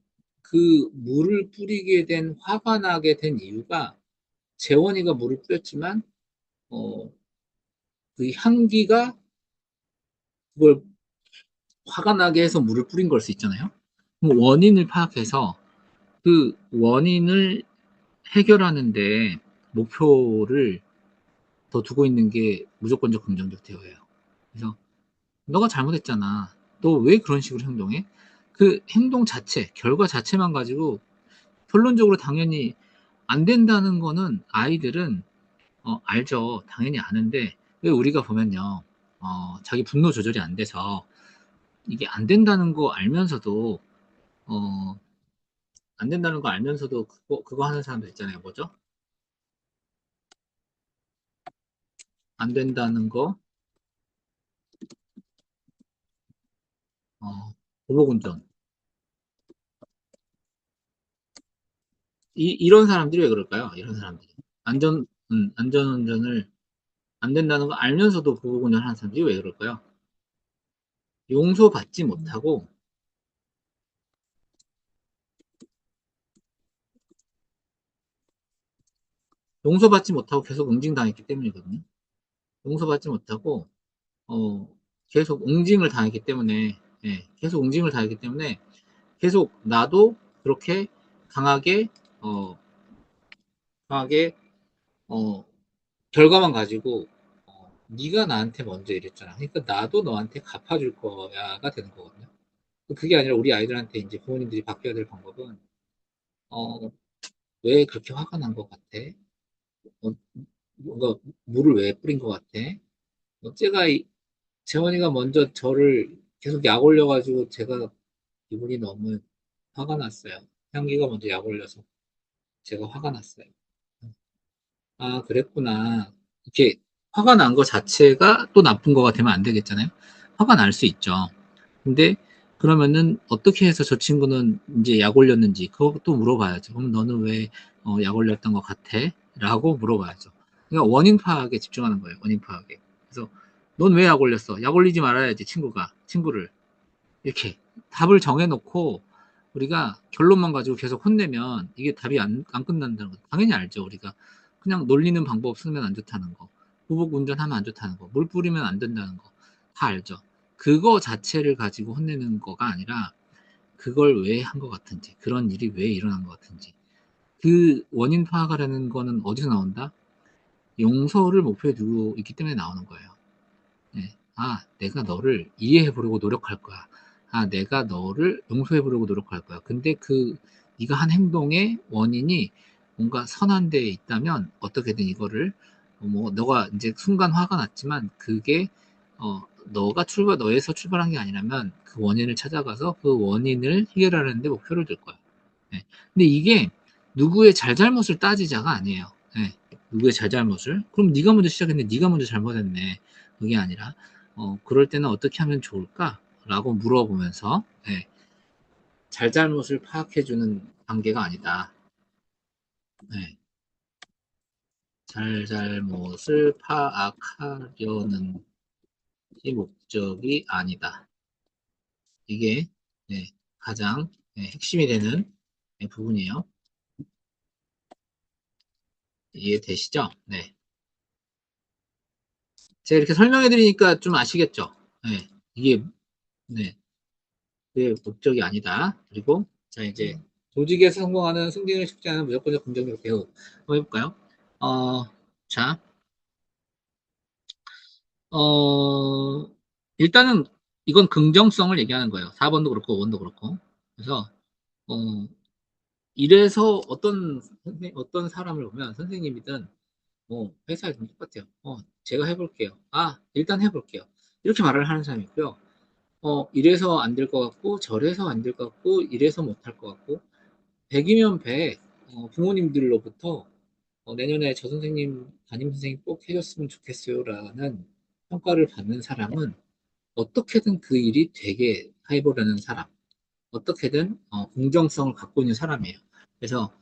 그 물을 뿌리게 된, 화가 나게 된 이유가 재원이가 물을 뿌렸지만, 어, 그 향기가 그걸 화가 나게 해서 물을 뿌린 걸 수 있잖아요. 그럼 원인을 파악해서 그 원인을 해결하는데 목표를 더 두고 있는 게 무조건적 긍정적 대우예요. 그래서 너가 잘못했잖아. 너 왜 그런 식으로 행동해? 그 행동 자체, 결과 자체만 가지고 결론적으로 당연히 안 된다는 거는 아이들은 알죠. 당연히 아는데 왜 우리가 보면요. 자기 분노 조절이 안 돼서 이게 안 된다는 거 알면서도 어, 안 된다는 거 알면서도 그거 하는 사람들 있잖아요. 뭐죠? 안 된다는 거 보복운전. 이런 사람들이 왜 그럴까요? 이런 사람들이 안전운전을 안 된다는 거 알면서도 보복운전 하는 사람들이 왜 그럴까요? 용서받지 못하고, 용서받지 못하고 계속 응징당했기 때문이거든요. 용서받지 못하고, 어, 계속 응징을 당했기 때문에, 예, 계속 응징을 당했기 때문에, 계속 나도 그렇게 강하게, 어, 강하게, 어, 결과만 가지고, 네가 나한테 먼저 이랬잖아. 그러니까 나도 너한테 갚아줄 거야가 되는 거거든요. 그게 아니라 우리 아이들한테 이제 부모님들이 바뀌어야 될 방법은, 어, 왜 그렇게 화가 난 것 같아? 어, 뭔가 물을 왜 뿌린 것 같아? 제가 재원이가 먼저 저를 계속 약 올려가지고 제가 기분이 너무 화가 났어요. 향기가 먼저 약 올려서 제가 화가 났어요. 아, 그랬구나. 이렇게 화가 난 거 자체가 또 나쁜 거가 되면 안 되겠잖아요. 화가 날 수 있죠. 근데 그러면은 어떻게 해서 저 친구는 이제 약 올렸는지 그것도 물어봐야죠. 그럼 너는 왜 약 올렸던 것 같아? 라고 물어봐야죠. 그러니까 원인 파악에 집중하는 거예요. 원인 파악에. 그래서 넌 왜 약 올렸어? 약 올리지 말아야지 친구를 이렇게 답을 정해놓고 우리가 결론만 가지고 계속 혼내면 이게 답이 안 끝난다는 거 당연히 알죠. 우리가 그냥 놀리는 방법 쓰면 안 좋다는 거, 보복 운전하면 안 좋다는 거, 물 뿌리면 안 된다는 거 다 알죠. 그거 자체를 가지고 혼내는 거가 아니라 그걸 왜 한 것 같은지, 그런 일이 왜 일어난 것 같은지, 그 원인 파악하려는 거는 어디서 나온다? 용서를 목표에 두고 있기 때문에 나오는 거예요. 네. 아, 내가 너를 이해해 보려고 노력할 거야. 아, 내가 너를 용서해 보려고 노력할 거야. 근데 네가 한 행동의 원인이 뭔가 선한 데에 있다면 어떻게든 이거를 뭐 너가 이제 순간 화가 났지만 그게 너에서 출발한 게 아니라면 그 원인을 찾아가서 그 원인을 해결하는 데 목표를 둘 거야. 네. 근데 이게 누구의 잘잘못을 따지자가 아니에요. 네. 누구의 잘잘못을? 그럼 네가 먼저 시작했는데 네가 먼저 잘못했네. 그게 아니라 그럴 때는 어떻게 하면 좋을까? 라고 물어보면서 네. 잘잘못을 파악해주는 단계가 아니다. 네. 잘잘못을 파악하려는 이 목적이 아니다. 이게 네, 가장 핵심이 되는 부분이에요. 이해되시죠? 네. 제가 이렇게 설명해 드리니까 좀 아시겠죠? 네. 이게, 네. 그게 목적이 아니다. 그리고, 자, 이제, 조직에서 성공하는 승진을 쉽지 않은 무조건적 긍정적 대우. 한번 해볼까요? 어, 자, 어, 일단은, 이건 긍정성을 얘기하는 거예요. 4번도 그렇고, 5번도 그렇고. 그래서, 어, 이래서 어떤 사람을 보면 선생님이든, 뭐, 회사에든 똑같아요. 제가 해볼게요. 아, 일단 해볼게요. 이렇게 말을 하는 사람이 있고요. 이래서 안 될 것 같고, 저래서 안 될 것 같고, 이래서 못할 것 같고, 100이면 100, 부모님들로부터 내년에 저 선생님, 담임 선생님 꼭 해줬으면 좋겠어요라는 평가를 받는 사람은 어떻게든 그 일이 되게 해보려는 사람, 어떻게든 공정성을 갖고 있는 사람이에요. 그래서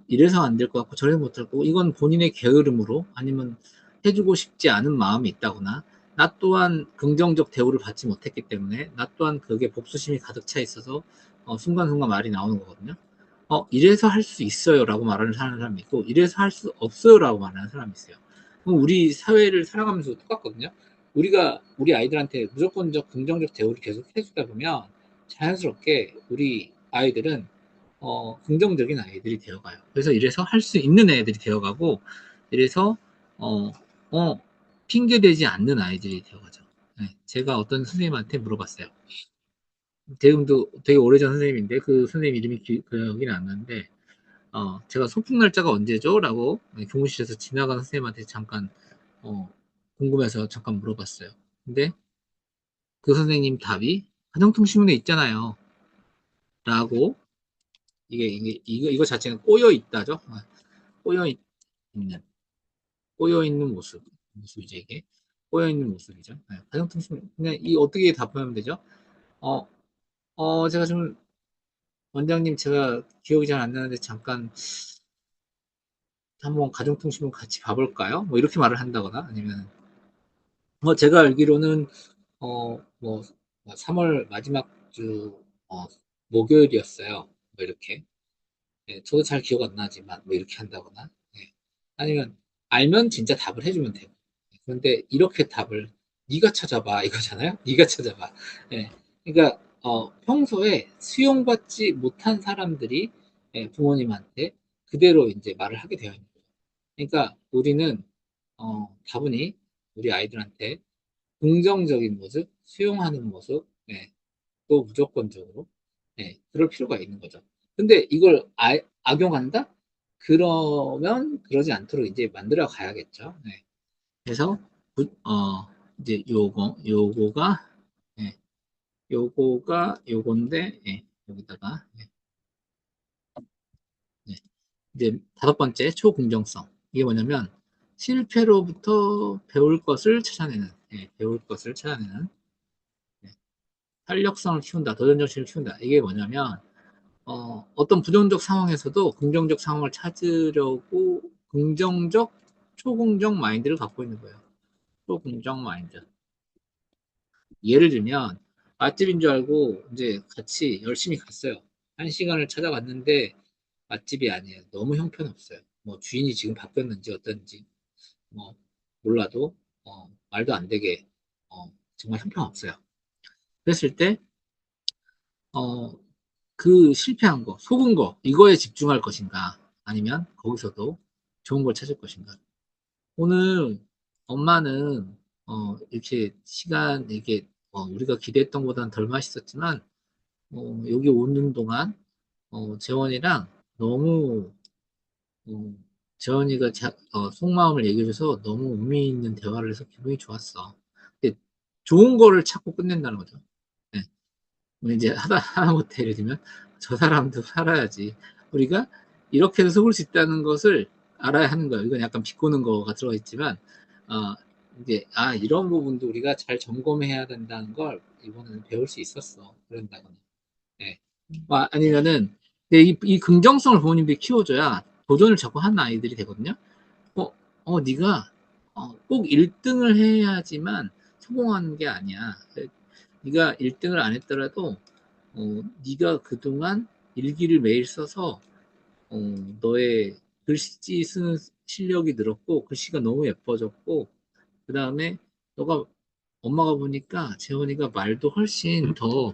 이래서 안 될 것 같고 저래서 못할 거고 이건 본인의 게으름으로 아니면 해주고 싶지 않은 마음이 있다거나 나 또한 긍정적 대우를 받지 못했기 때문에 나 또한 그게 복수심이 가득 차 있어서 순간순간 말이 나오는 거거든요. 이래서 할 수 있어요 라고 말하는 사람이 있고 이래서 할 수 없어요 라고 말하는 사람이 있어요. 그럼 우리 사회를 살아가면서 똑같거든요. 우리가 우리 아이들한테 무조건적 긍정적 대우를 계속 해주다 보면 자연스럽게 우리 아이들은 긍정적인 아이들이 되어가요. 그래서 이래서 할 수 있는 애들이 되어가고 이래서 어, 핑계 대지 않는 아이들이 되어가죠. 네, 제가 어떤 선생님한테 물어봤어요. 지금도 되게 오래전 선생님인데 그 선생님 이름이 기억이 안 나는데 제가 소풍 날짜가 언제죠? 라고 교무실에서 지나간 선생님한테 잠깐 어, 궁금해서 잠깐 물어봤어요. 근데 그 선생님 답이 한정통신문에 있잖아요. 라고 이거 자체는 꼬여 있다죠. 꼬여 있는 꼬여 있는 모습이죠 이게 꼬여 있는 모습이죠. 네, 한정통신 그냥 이 어떻게 답하면 되죠? 어, 제가 좀 원장님 제가 기억이 잘 안 나는데 잠깐 한번 가정통신문 같이 봐볼까요? 뭐 이렇게 말을 한다거나 아니면 제가 알기로는 뭐 3월 마지막 주, 목요일이었어요. 뭐 이렇게. 예, 저도 잘 기억 안 나지만, 뭐 이렇게 한다거나. 예. 아니면, 알면 진짜 답을 해주면 되고. 그런데 이렇게 답을, 네가 찾아봐, 이거잖아요? 네가 찾아봐. 예. 그러니까, 평소에 수용받지 못한 사람들이 부모님한테 그대로 이제 말을 하게 되어 있는 거예요. 그러니까 우리는, 다분히 우리 아이들한테 긍정적인 모습, 수용하는 모습, 또 무조건적으로, 그럴 필요가 있는 거죠. 근데 이걸 악용한다? 그러면 그러지 않도록 이제 만들어 가야겠죠. 네. 그래서, 이제 요거가, 예, 요건데, 여기다가, 네. 이제 다섯 번째, 초긍정성. 이게 뭐냐면, 실패로부터 배울 것을 찾아내는, 배울 것을 찾아내는, 예, 활력성을 키운다, 도전정신을 키운다. 이게 뭐냐면, 어떤 부정적 상황에서도 긍정적 상황을 찾으려고 초긍정 마인드를 갖고 있는 거예요. 초긍정 마인드. 예를 들면, 맛집인 줄 알고 이제 같이 열심히 갔어요. 한 시간을 찾아갔는데, 맛집이 아니에요. 너무 형편없어요. 뭐, 주인이 지금 바뀌었는지 어떤지, 뭐, 몰라도, 말도 안 되게, 정말 형편없어요. 그랬을 때, 어, 그 실패한 거, 속은 거, 이거에 집중할 것인가? 아니면 거기서도 좋은 걸 찾을 것인가? 오늘 엄마는, 이렇게 이게, 우리가 기대했던 것보다는 덜 맛있었지만, 여기 오는 동안, 재원이랑 너무, 어, 재원이가 속마음을 얘기해줘서 너무 의미 있는 대화를 해서 기분이 좋았어. 근데 좋은 거를 찾고 끝낸다는 거죠. 네. 뭐 이제 하다못해 예를 들면 저 사람도 살아야지. 우리가 이렇게도 속을 수 있다는 것을 알아야 하는 거예요. 이건 약간 비꼬는 거가 들어 있지만, 어, 이제 이런 부분도 우리가 잘 점검해야 된다는 걸 이번에는 배울 수 있었어. 그런다거나. 예. 아니면은 이 긍정성을 부모님들이 키워줘야 도전을 자꾸 하는 아이들이 되거든요. 어, 네가 꼭 1등을 해야지만 성공하는 게 아니야. 네가 1등을 안 했더라도 네가 그동안 일기를 매일 써서 너의 글씨 쓰는 실력이 늘었고 글씨가 너무 예뻐졌고 그 다음에 너가 엄마가 보니까 재원이가 말도 훨씬 더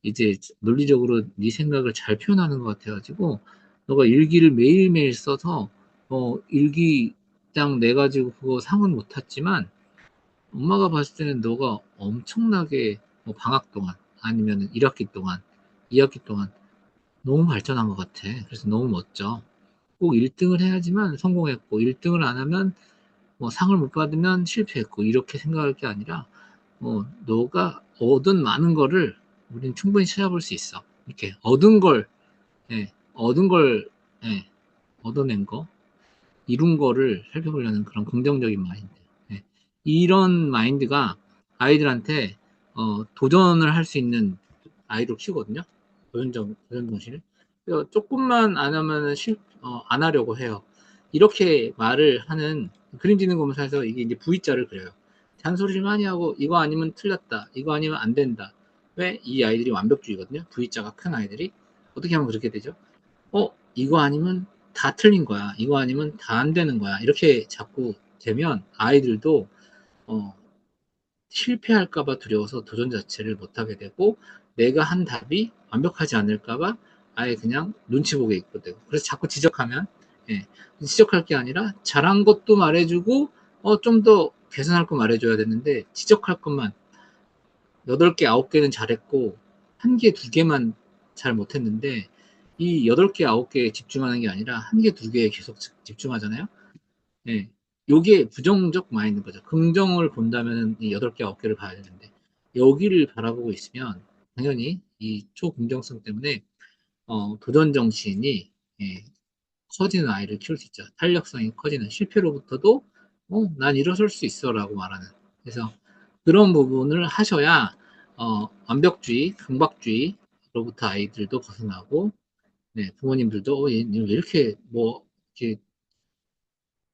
이제 논리적으로 네 생각을 잘 표현하는 것 같아가지고 너가 일기를 매일매일 써서 일기장 내 가지고 그거 상은 못 탔지만 엄마가 봤을 때는 너가 엄청나게 뭐 방학 동안 아니면 1학기 동안 2학기 동안 너무 발전한 것 같아. 그래서 너무 멋져. 꼭 1등을 해야지만 성공했고 1등을 안 하면 뭐 상을 못 받으면 실패했고 이렇게 생각할 게 아니라 너가 얻은 많은 거를 우리는 충분히 찾아볼 수 있어. 이렇게 얻은 걸, 예, 얻어낸 거, 이룬 거를 살펴보려는 그런 긍정적인 마인드. 예. 이런 마인드가 아이들한테 도전을 할 수 있는 아이로 키우거든요. 도전 정신을. 그래서 조금만 안 하면은 안 하려고 해요. 이렇게 말을 하는 그림 지는 검사에서 이게 이제 V자를 그려요. 잔소리를 많이 하고 이거 아니면 틀렸다. 이거 아니면 안 된다. 왜? 이 아이들이 완벽주의거든요. V자가 큰 아이들이. 어떻게 하면 그렇게 되죠? 이거 아니면 다 틀린 거야. 이거 아니면 다 안 되는 거야. 이렇게 자꾸 되면 아이들도 어, 실패할까봐 두려워서 도전 자체를 못하게 되고 내가 한 답이 완벽하지 않을까봐 아예 그냥 눈치 보게 있게 되고 그래서 자꾸 지적하면 예, 지적할 게 아니라 잘한 것도 말해주고 좀 더 개선할 거 말해줘야 되는데 지적할 것만 8개, 9개는 잘했고, 1개, 2개만 잘 못했는데, 이 8개, 9개에 집중하는 게 아니라 1개, 2개에 계속 집중하잖아요? 예. 요게 부정적 마인드인 거죠. 긍정을 본다면 이 8개, 9개를 봐야 되는데, 여기를 바라보고 있으면, 당연히 이 초긍정성 때문에, 도전 정신이, 예, 커지는 아이를 키울 수 있죠. 탄력성이 커지는 실패로부터도 난 일어설 수 있어라고 말하는. 그래서 그런 부분을 하셔야 완벽주의, 강박주의로부터 아이들도 벗어나고 네, 부모님들도 얘왜 이렇게 뭐 이렇게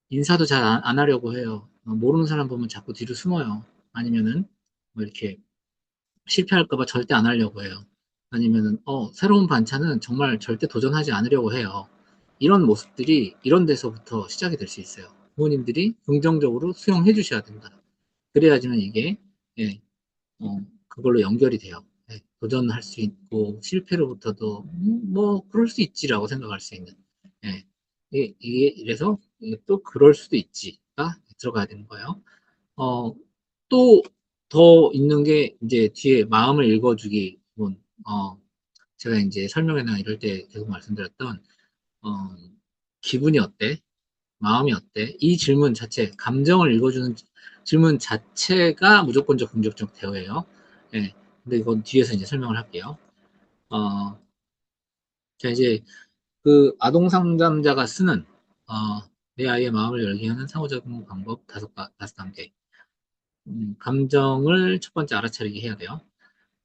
인사도 잘 안 하려고 해요. 모르는 사람 보면 자꾸 뒤로 숨어요. 아니면은 뭐 이렇게 실패할까봐 절대 안 하려고 해요. 아니면은, 새로운 반찬은 정말 절대 도전하지 않으려고 해요. 이런 모습들이 이런 데서부터 시작이 될 수 있어요. 부모님들이 긍정적으로 수용해 주셔야 된다. 그래야지만 이게, 예, 그걸로 연결이 돼요. 예, 도전할 수 있고, 실패로부터도, 뭐, 그럴 수 있지라고 생각할 수 있는. 예, 이게 이래서, 이게 또 그럴 수도 있지가 들어가야 되는 거예요. 어, 또 더 있는 게 이제 뒤에 마음을 읽어주기 부분. 제가 이제 설명회나 이럴 때 계속 말씀드렸던, 어, 기분이 어때? 마음이 어때? 이 질문 자체, 감정을 읽어주는 질문 자체가 무조건적 긍정적 대화예요. 예. 근데 이건 뒤에서 이제 설명을 할게요. 어, 자, 이제 그 아동 상담자가 쓰는, 내 아이의 마음을 열게 하는 상호작용 방법 다섯 단계. 감정을 첫 번째 알아차리게 해야 돼요.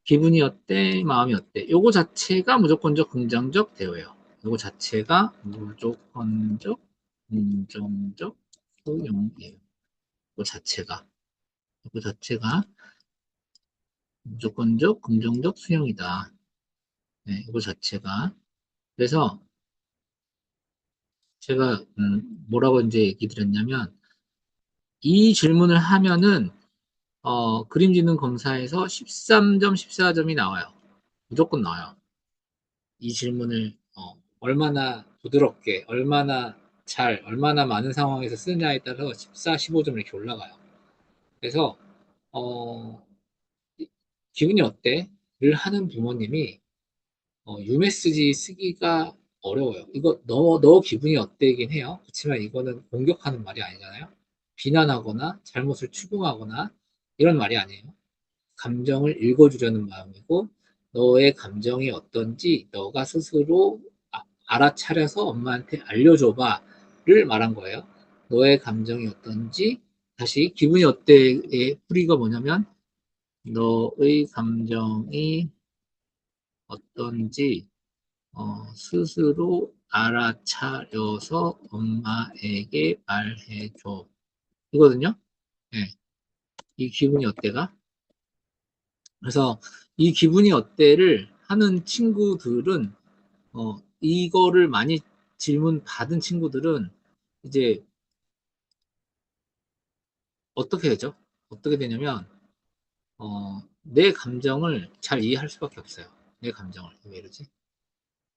기분이 어때? 마음이 어때? 요거 자체가 무조건적 긍정적 대우예요. 요거 자체가 무조건적 긍정적 소용이에요. 요거 자체가 무조건적 긍정적 수용이다. 네, 요거 자체가. 그래서 제가 뭐라고 이제 얘기 드렸냐면 이 질문을 하면은 그림지능 검사에서 13점, 14점이 나와요. 무조건 나와요. 이 질문을 얼마나 부드럽게, 얼마나 많은 상황에서 쓰느냐에 따라서 14, 15점 이렇게 올라가요. 그래서 어, 기분이 어때? 를 하는 부모님이 유메시지 쓰기가 어려워요. 이거 너 기분이 어때이긴 해요. 그렇지만 이거는 공격하는 말이 아니잖아요. 비난하거나 잘못을 추궁하거나 이런 말이 아니에요. 감정을 읽어주려는 마음이고 너의 감정이 어떤지 너가 스스로 알아차려서 엄마한테 알려줘봐를 말한 거예요. 너의 감정이 어떤지 다시 기분이 어때의 뿌리가 뭐냐면 너의 감정이 어떤지 스스로 알아차려서 엄마에게 말해줘 이거든요. 네, 이 기분이 어때가? 그래서 이 기분이 어때를 하는 친구들은 이거를 많이 질문 받은 친구들은 이제 어떻게 되죠? 어떻게 되냐면 내 감정을 잘 이해할 수밖에 없어요. 내 감정을 왜 이러지?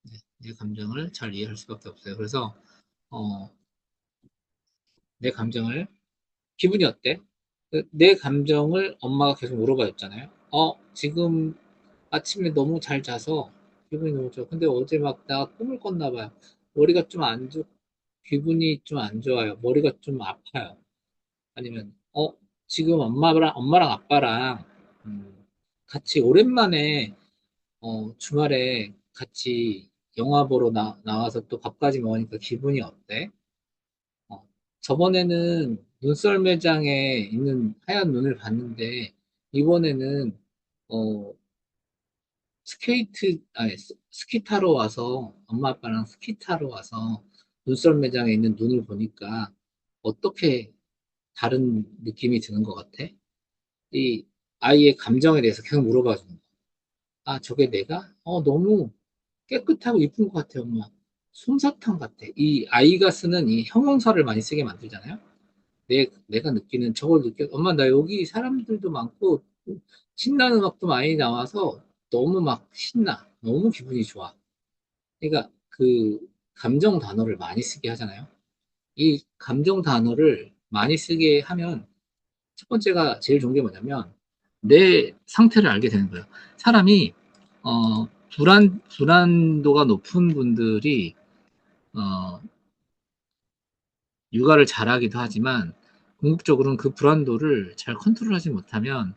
네, 내 감정을 잘 이해할 수밖에 없어요. 그래서 어, 내 감정을 기분이 어때? 내 감정을 엄마가 계속 물어봐줬잖아요. 지금 아침에 너무 잘 자서 기분이 너무 좋아. 근데 어제 막 나 꿈을 꿨나 봐요. 머리가 좀 안 좋, 기분이 좀 안 좋아요. 머리가 좀 아파요. 아니면, 지금 엄마랑 아빠랑, 같이 오랜만에, 주말에 같이 영화 보러 나와서 또 밥까지 먹으니까 기분이 어때? 어, 저번에는 눈썰 매장에 있는 하얀 눈을 봤는데, 이번에는, 어, 스키 타러 와서, 엄마 아빠랑 스키 타러 와서 눈썰 매장에 있는 눈을 보니까 어떻게 다른 느낌이 드는 것 같아? 이 아이의 감정에 대해서 계속 물어봐 주는 거야. 저게 내가? 너무 깨끗하고 이쁜 것 같아, 엄마. 솜사탕 같아. 이 아이가 쓰는 이 형용사를 많이 쓰게 만들잖아요. 내가 느끼는 저걸 엄마, 나 여기 사람들도 많고, 신나는 음악도 많이 나와서 너무 막 신나. 너무 기분이 좋아. 그러니까 그 감정 단어를 많이 쓰게 하잖아요. 이 감정 단어를 많이 쓰게 하면 첫 번째가 제일 좋은 게 뭐냐면 내 상태를 알게 되는 거예요. 사람이 불안도가 높은 분들이 어, 육아를 잘하기도 하지만 궁극적으로는 그 불안도를 잘 컨트롤하지 못하면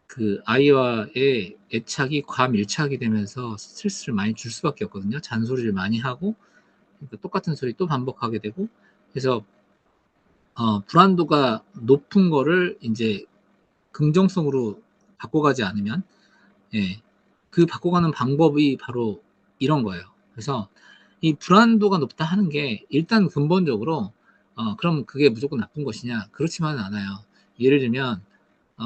그 아이와의 애착이 과밀착이 되면서 스트레스를 많이 줄 수밖에 없거든요. 잔소리를 많이 하고 그러니까 똑같은 소리 또 반복하게 되고 그래서 불안도가 높은 거를 이제 긍정성으로 바꿔가지 않으면 예, 그 바꿔가는 방법이 바로 이런 거예요. 그래서 이 불안도가 높다 하는 게 일단 근본적으로 그럼 그게 무조건 나쁜 것이냐? 그렇지만은 않아요. 예를 들면 어,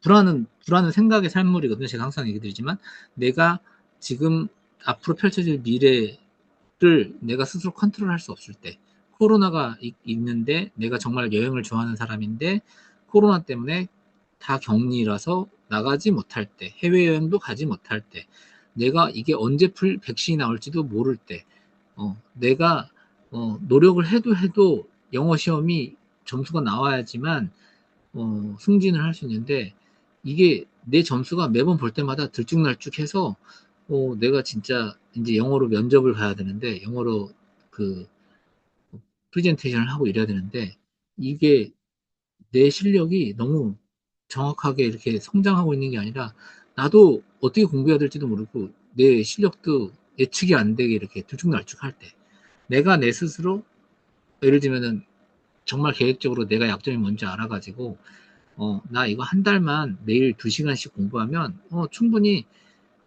불안은 생각의 산물이거든요. 제가 항상 얘기 드리지만, 내가 지금 앞으로 펼쳐질 미래를 내가 스스로 컨트롤할 수 없을 때, 코로나가 있는데, 내가 정말 여행을 좋아하는 사람인데, 코로나 때문에 다 격리라서 나가지 못할 때, 해외여행도 가지 못할 때, 내가 이게 언제 백신이 나올지도 모를 때, 내가 노력을 해도 영어 시험이 점수가 나와야지만 승진을 할 수 있는데, 이게 내 점수가 매번 볼 때마다 들쭉날쭉해서 내가 진짜 이제 영어로 면접을 가야 되는데, 영어로 그 프레젠테이션을 하고 이래야 되는데, 이게 내 실력이 너무 정확하게 이렇게 성장하고 있는 게 아니라, 나도 어떻게 공부해야 될지도 모르고 내 실력도 예측이 안 되게 이렇게 들쭉날쭉할 때, 내가 내 스스로 예를 들면은 정말 계획적으로 내가 약점이 뭔지 알아가지고 나 이거 한 달만 매일 2시간씩 공부하면 충분히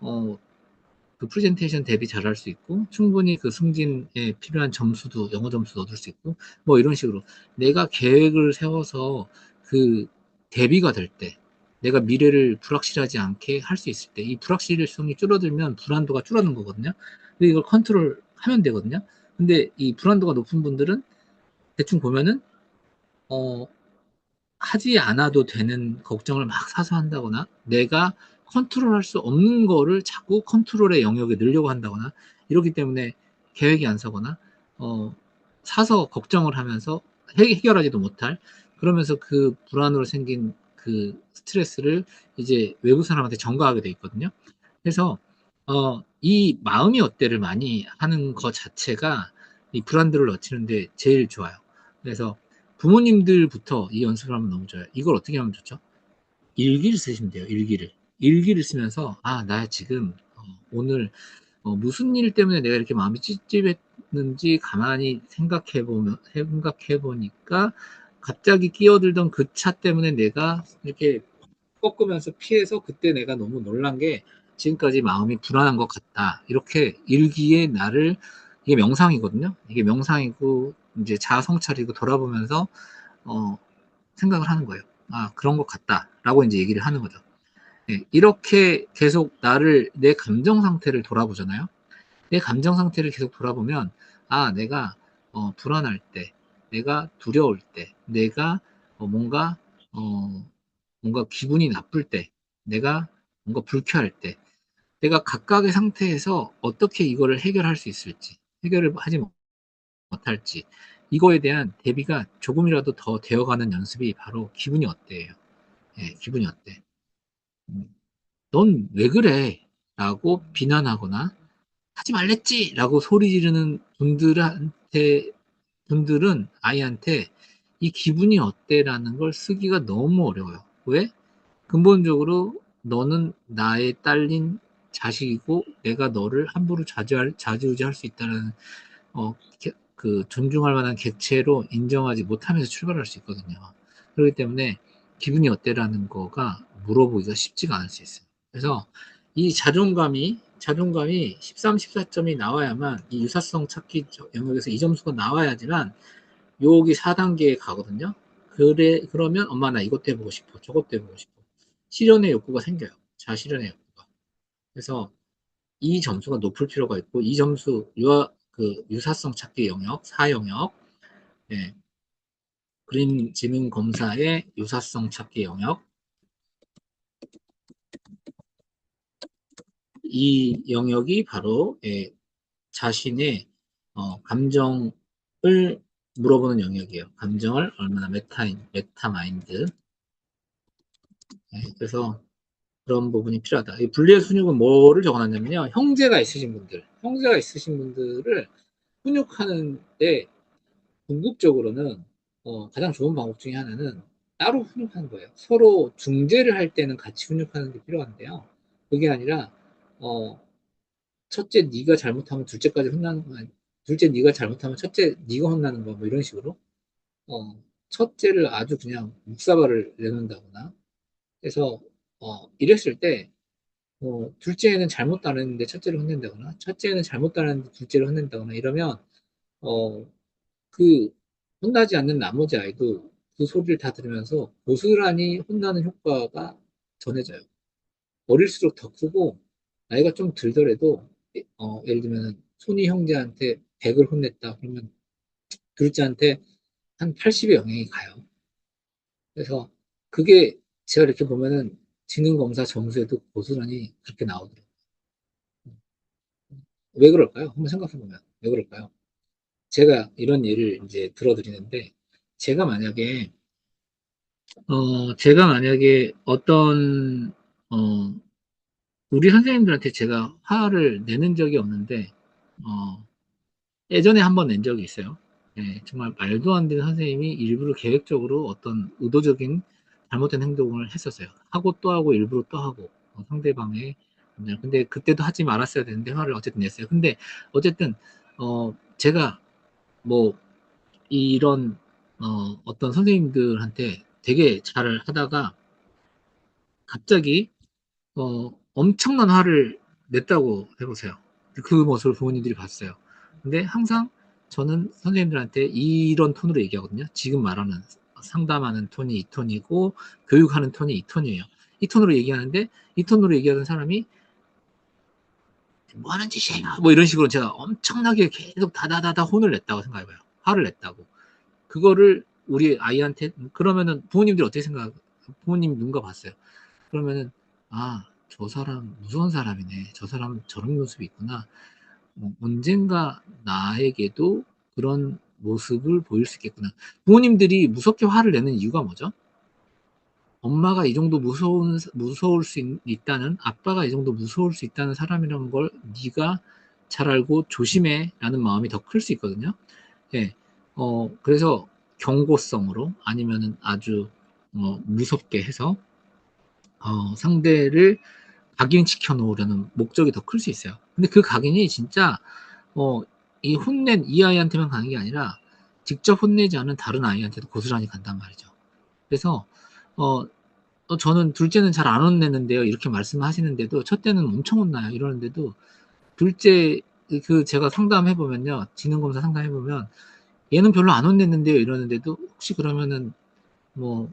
어, 그 프레젠테이션 대비 잘할 수 있고, 충분히 그 승진에 필요한 점수도 영어 점수도 얻을 수 있고, 뭐 이런 식으로 내가 계획을 세워서 그 대비가 될 때, 내가 미래를 불확실하지 않게 할 수 있을 때, 이 불확실성이 줄어들면 불안도가 줄어드는 거거든요. 근데 이걸 컨트롤 하면 되거든요. 근데 이 불안도가 높은 분들은 대충 보면은 어, 하지 않아도 되는 걱정을 막 사서 한다거나, 내가 컨트롤할 수 없는 거를 자꾸 컨트롤의 영역에 넣으려고 한다거나, 이렇기 때문에 계획이 안 서거나 사서 걱정을 하면서 해결하지도 못할, 그러면서 그 불안으로 생긴 그 스트레스를 이제 외부 사람한테 전가하게 돼 있거든요. 그래서 이 마음이 어때를 많이 하는 것 자체가 이 불안들을 낮추는데 제일 좋아요. 그래서 부모님들부터 이 연습을 하면 너무 좋아요. 이걸 어떻게 하면 좋죠? 일기를 쓰시면 돼요. 일기를 쓰면서, 나 지금 오늘 무슨 일 때문에 내가 이렇게 마음이 찝찝했는지 가만히 생각해 보니까 갑자기 끼어들던 그 차 때문에 내가 이렇게 꺾으면서 피해서 그때 내가 너무 놀란 게 지금까지 마음이 불안한 것 같다. 이렇게 일기에 나를, 이게 명상이거든요. 이게 명상이고 이제 자아 성찰이고 돌아보면서 어, 생각을 하는 거예요. 그런 것 같다라고 이제 얘기를 하는 거죠. 네, 이렇게 계속 내 감정 상태를 돌아보잖아요. 내 감정 상태를 계속 돌아보면, 내가 불안할 때, 내가 두려울 때, 내가 뭔가 어, 뭔가 기분이 나쁠 때, 내가 뭔가 불쾌할 때, 내가 각각의 상태에서 어떻게 이거를 해결할 수 있을지, 해결을 하지 못할지, 이거에 대한 대비가 조금이라도 더 되어가는 연습이 바로 기분이 어때예요. 예, 기분이 어때? 넌 왜 그래? 라고 비난하거나 하지 말랬지! 라고 소리 지르는 분들은 아이한테 이 기분이 어때라는 걸 쓰기가 너무 어려워요. 왜? 근본적으로 너는 나의 딸린 자식이고 내가 너를 함부로 좌지우지할 수 있다는 그 존중할 만한 객체로 인정하지 못하면서 출발할 수 있거든요. 그렇기 때문에 기분이 어때라는 거가 물어보기가 쉽지가 않을 수 있어요. 그래서 이 자존감이 13, 14점이 나와야만, 이 유사성 찾기 영역에서 이 점수가 나와야지만 여기 4단계에 가거든요. 그러면 엄마 나 이것도 해보고 싶어. 저것도 해보고 싶어. 실현의 욕구가 생겨요. 자실현의 욕구가. 그래서 이 점수가 높을 필요가 있고, 이 점수, 유사성 찾기 영역, 4영역, 예, 그림 지능 검사의 유사성 찾기 영역, 이 영역이 바로 자신의 감정을 물어보는 영역이에요. 감정을 얼마나 메타마인드. 그래서 그런 부분이 필요하다. 이 분리의 순육은 뭐를 적어놨냐면요. 형제가 있으신 분들을 훈육하는데 궁극적으로는 가장 좋은 방법 중에 하나는 따로 훈육하는 거예요. 서로 중재를 할 때는 같이 훈육하는 게 필요한데요. 그게 아니라 어, 첫째 네가 잘못하면 둘째까지 혼나는 거 아니, 둘째 네가 잘못하면 첫째 네가 혼나는 거, 뭐 이런 식으로 첫째를 아주 그냥 묵사발을 내놓는다거나 해서 이랬을 때 둘째는 잘못 따르는데 첫째를 혼낸다거나, 첫째는 잘못 따르는데 둘째를 혼낸다거나 이러면 어, 그 혼나지 않는 나머지 아이도 그 소리를 다 들으면서 고스란히 혼나는 효과가 전해져요. 어릴수록 더 크고, 나이가 좀 들더라도, 예를 들면, 손이 형제한테 100을 혼냈다. 그러면 둘째한테 한 80의 영향이 가요. 그래서 그게 제가 이렇게 보면은 지능검사 점수에도 고스란히 그렇게 나오더라고요. 왜 그럴까요? 한번 생각해 보면. 왜 그럴까요? 제가 이런 예를 이제 들어드리는데, 제가 만약에, 제가 만약에 어떤, 어, 우리 선생님들한테 제가 화를 내는 적이 없는데, 어, 예전에 한번 낸 적이 있어요. 예, 정말 말도 안 되는 선생님이 일부러 계획적으로 어떤 의도적인 잘못된 행동을 했었어요. 하고 또 하고 일부러 또 하고 상대방의 근데 그때도 하지 말았어야 되는데 화를 어쨌든 냈어요. 근데 어쨌든 제가 뭐 이런 어떤 선생님들한테 되게 잘 하다가 갑자기 엄청난 화를 냈다고 해보세요. 그 모습을 부모님들이 봤어요. 근데 항상 저는 선생님들한테 이런 톤으로 얘기하거든요. 지금 말하는 상담하는 톤이 이 톤이고 교육하는 톤이 이 톤이에요. 이 톤으로 얘기하는데 이 톤으로 얘기하는 사람이 뭐 하는 짓이야? 뭐 이런 식으로 제가 엄청나게 계속 다다다다 혼을 냈다고 생각해봐요. 화를 냈다고. 그거를 우리 아이한테 그러면은 부모님들이 어떻게 생각? 부모님 눈가 봤어요. 그러면은 아, 저 사람 무서운 사람이네. 저 사람 저런 모습이 있구나. 언젠가 나에게도 그런 모습을 보일 수 있겠구나. 부모님들이 무섭게 화를 내는 이유가 뭐죠? 엄마가 이 정도 무서울 수 있다는, 아빠가 이 정도 무서울 수 있다는 사람이라는 걸 네가 잘 알고 조심해라는 마음이 더 클 수 있거든요. 예. 그래서 경고성으로 아니면은 아주 무섭게 해서 상대를 각인시켜 놓으려는 목적이 더 클 수 있어요. 근데 그 각인이 진짜 어, 이 혼낸 이 아이한테만 가는 게 아니라 직접 혼내지 않은 다른 아이한테도 고스란히 간단 말이죠. 그래서 어, 저는 둘째는 잘 안 혼내는데요. 이렇게 말씀하시는데도 첫째는 엄청 혼나요. 이러는데도 둘째 그 제가 상담해 보면요. 지능검사 상담해 보면 얘는 별로 안 혼냈는데요. 이러는데도 혹시 그러면은 뭐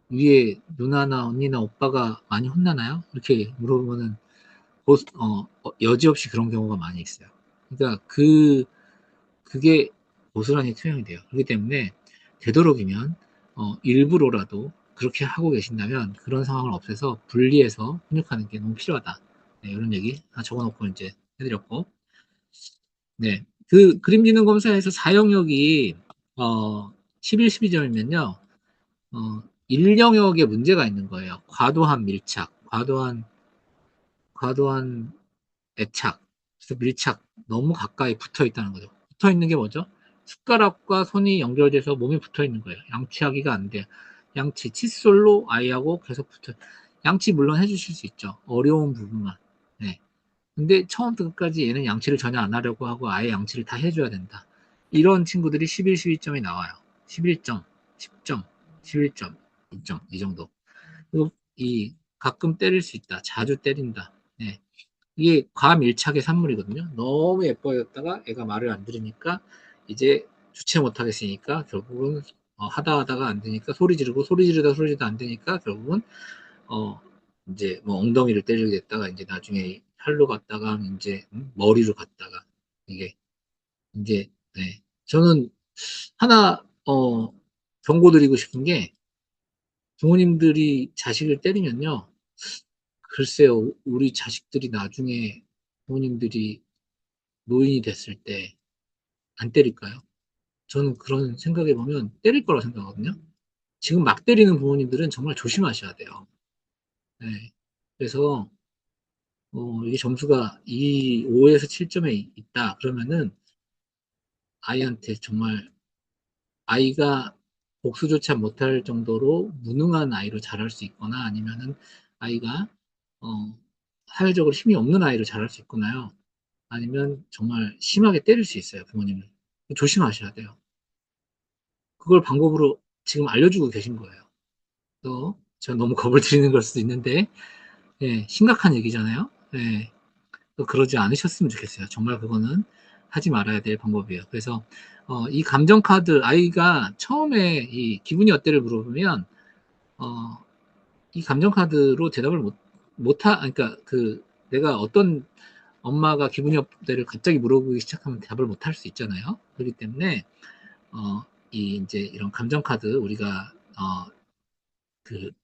위에 누나나 언니나 오빠가 많이 혼나나요? 이렇게 물어보면은 여지없이 그런 경우가 많이 있어요. 그러니까 그게 고스란히 투영이 돼요. 그렇기 때문에 되도록이면 일부러라도 그렇게 하고 계신다면 그런 상황을 없애서 분리해서 훈육하는 게 너무 필요하다. 네, 이런 얘기 적어놓고 이제 해드렸고, 네, 그 그림지능 검사에서 4영역이 11, 12점이면요, 1영역에 문제가 있는 거예요. 과도한 밀착, 과도한 애착, 그래서 밀착, 너무 가까이 붙어 있다는 거죠. 붙어 있는 게 뭐죠? 숟가락과 손이 연결돼서 몸이 붙어 있는 거예요. 양치하기가 안 돼요. 양치, 칫솔로 아이하고 계속 붙어. 양치 물론 해주실 수 있죠. 어려운 부분만. 네. 근데 처음부터 끝까지 얘는 양치를 전혀 안 하려고 하고 아예 양치를 다 해줘야 된다. 이런 친구들이 11, 12점이 나와요. 11점, 10점, 11점, 2점, 이 정도. 그리고 이 가끔 때릴 수 있다. 자주 때린다. 네. 이게 과밀착의 산물이거든요. 너무 예뻐졌다가 애가 말을 안 들으니까 이제 주체 못하겠으니까 결국은 하다 하다가 안 되니까 소리 지르고 소리 지르다 안 되니까 결국은 어 이제 뭐 엉덩이를 때리게 됐다가 이제 나중에 팔로 갔다가 이제 머리로 갔다가 이게 이제 네. 저는 하나 경고드리고 싶은 게 부모님들이 자식을 때리면요. 글쎄요, 우리 자식들이 나중에 부모님들이 노인이 됐을 때 안 때릴까요? 저는 그런 생각해 보면 때릴 거라 생각하거든요. 지금 막 때리는 부모님들은 정말 조심하셔야 돼요. 네. 그래서 이게 점수가 5에서 7점에 있다. 그러면은 아이한테 정말 아이가 복수조차 못할 정도로 무능한 아이로 자랄 수 있거나 아니면은 아이가 어, 사회적으로 힘이 없는 아이로 자랄 수 있거나요. 아니면 정말 심하게 때릴 수 있어요, 부모님을. 조심하셔야 돼요. 그걸 방법으로 지금 알려주고 계신 거예요. 또, 제가 너무 겁을 드리는 걸 수도 있는데, 예, 심각한 얘기잖아요. 예, 또 그러지 않으셨으면 좋겠어요. 정말 그거는 하지 말아야 될 방법이에요. 그래서, 이 감정카드, 아이가 처음에 이 기분이 어때를 물어보면, 어, 이 감정카드로 대답을 그러니까 내가 어떤 엄마가 기분이 업데를 갑자기 물어보기 시작하면 답을 못 할 수 있잖아요. 그렇기 때문에, 어, 이제 이런 감정카드 우리가,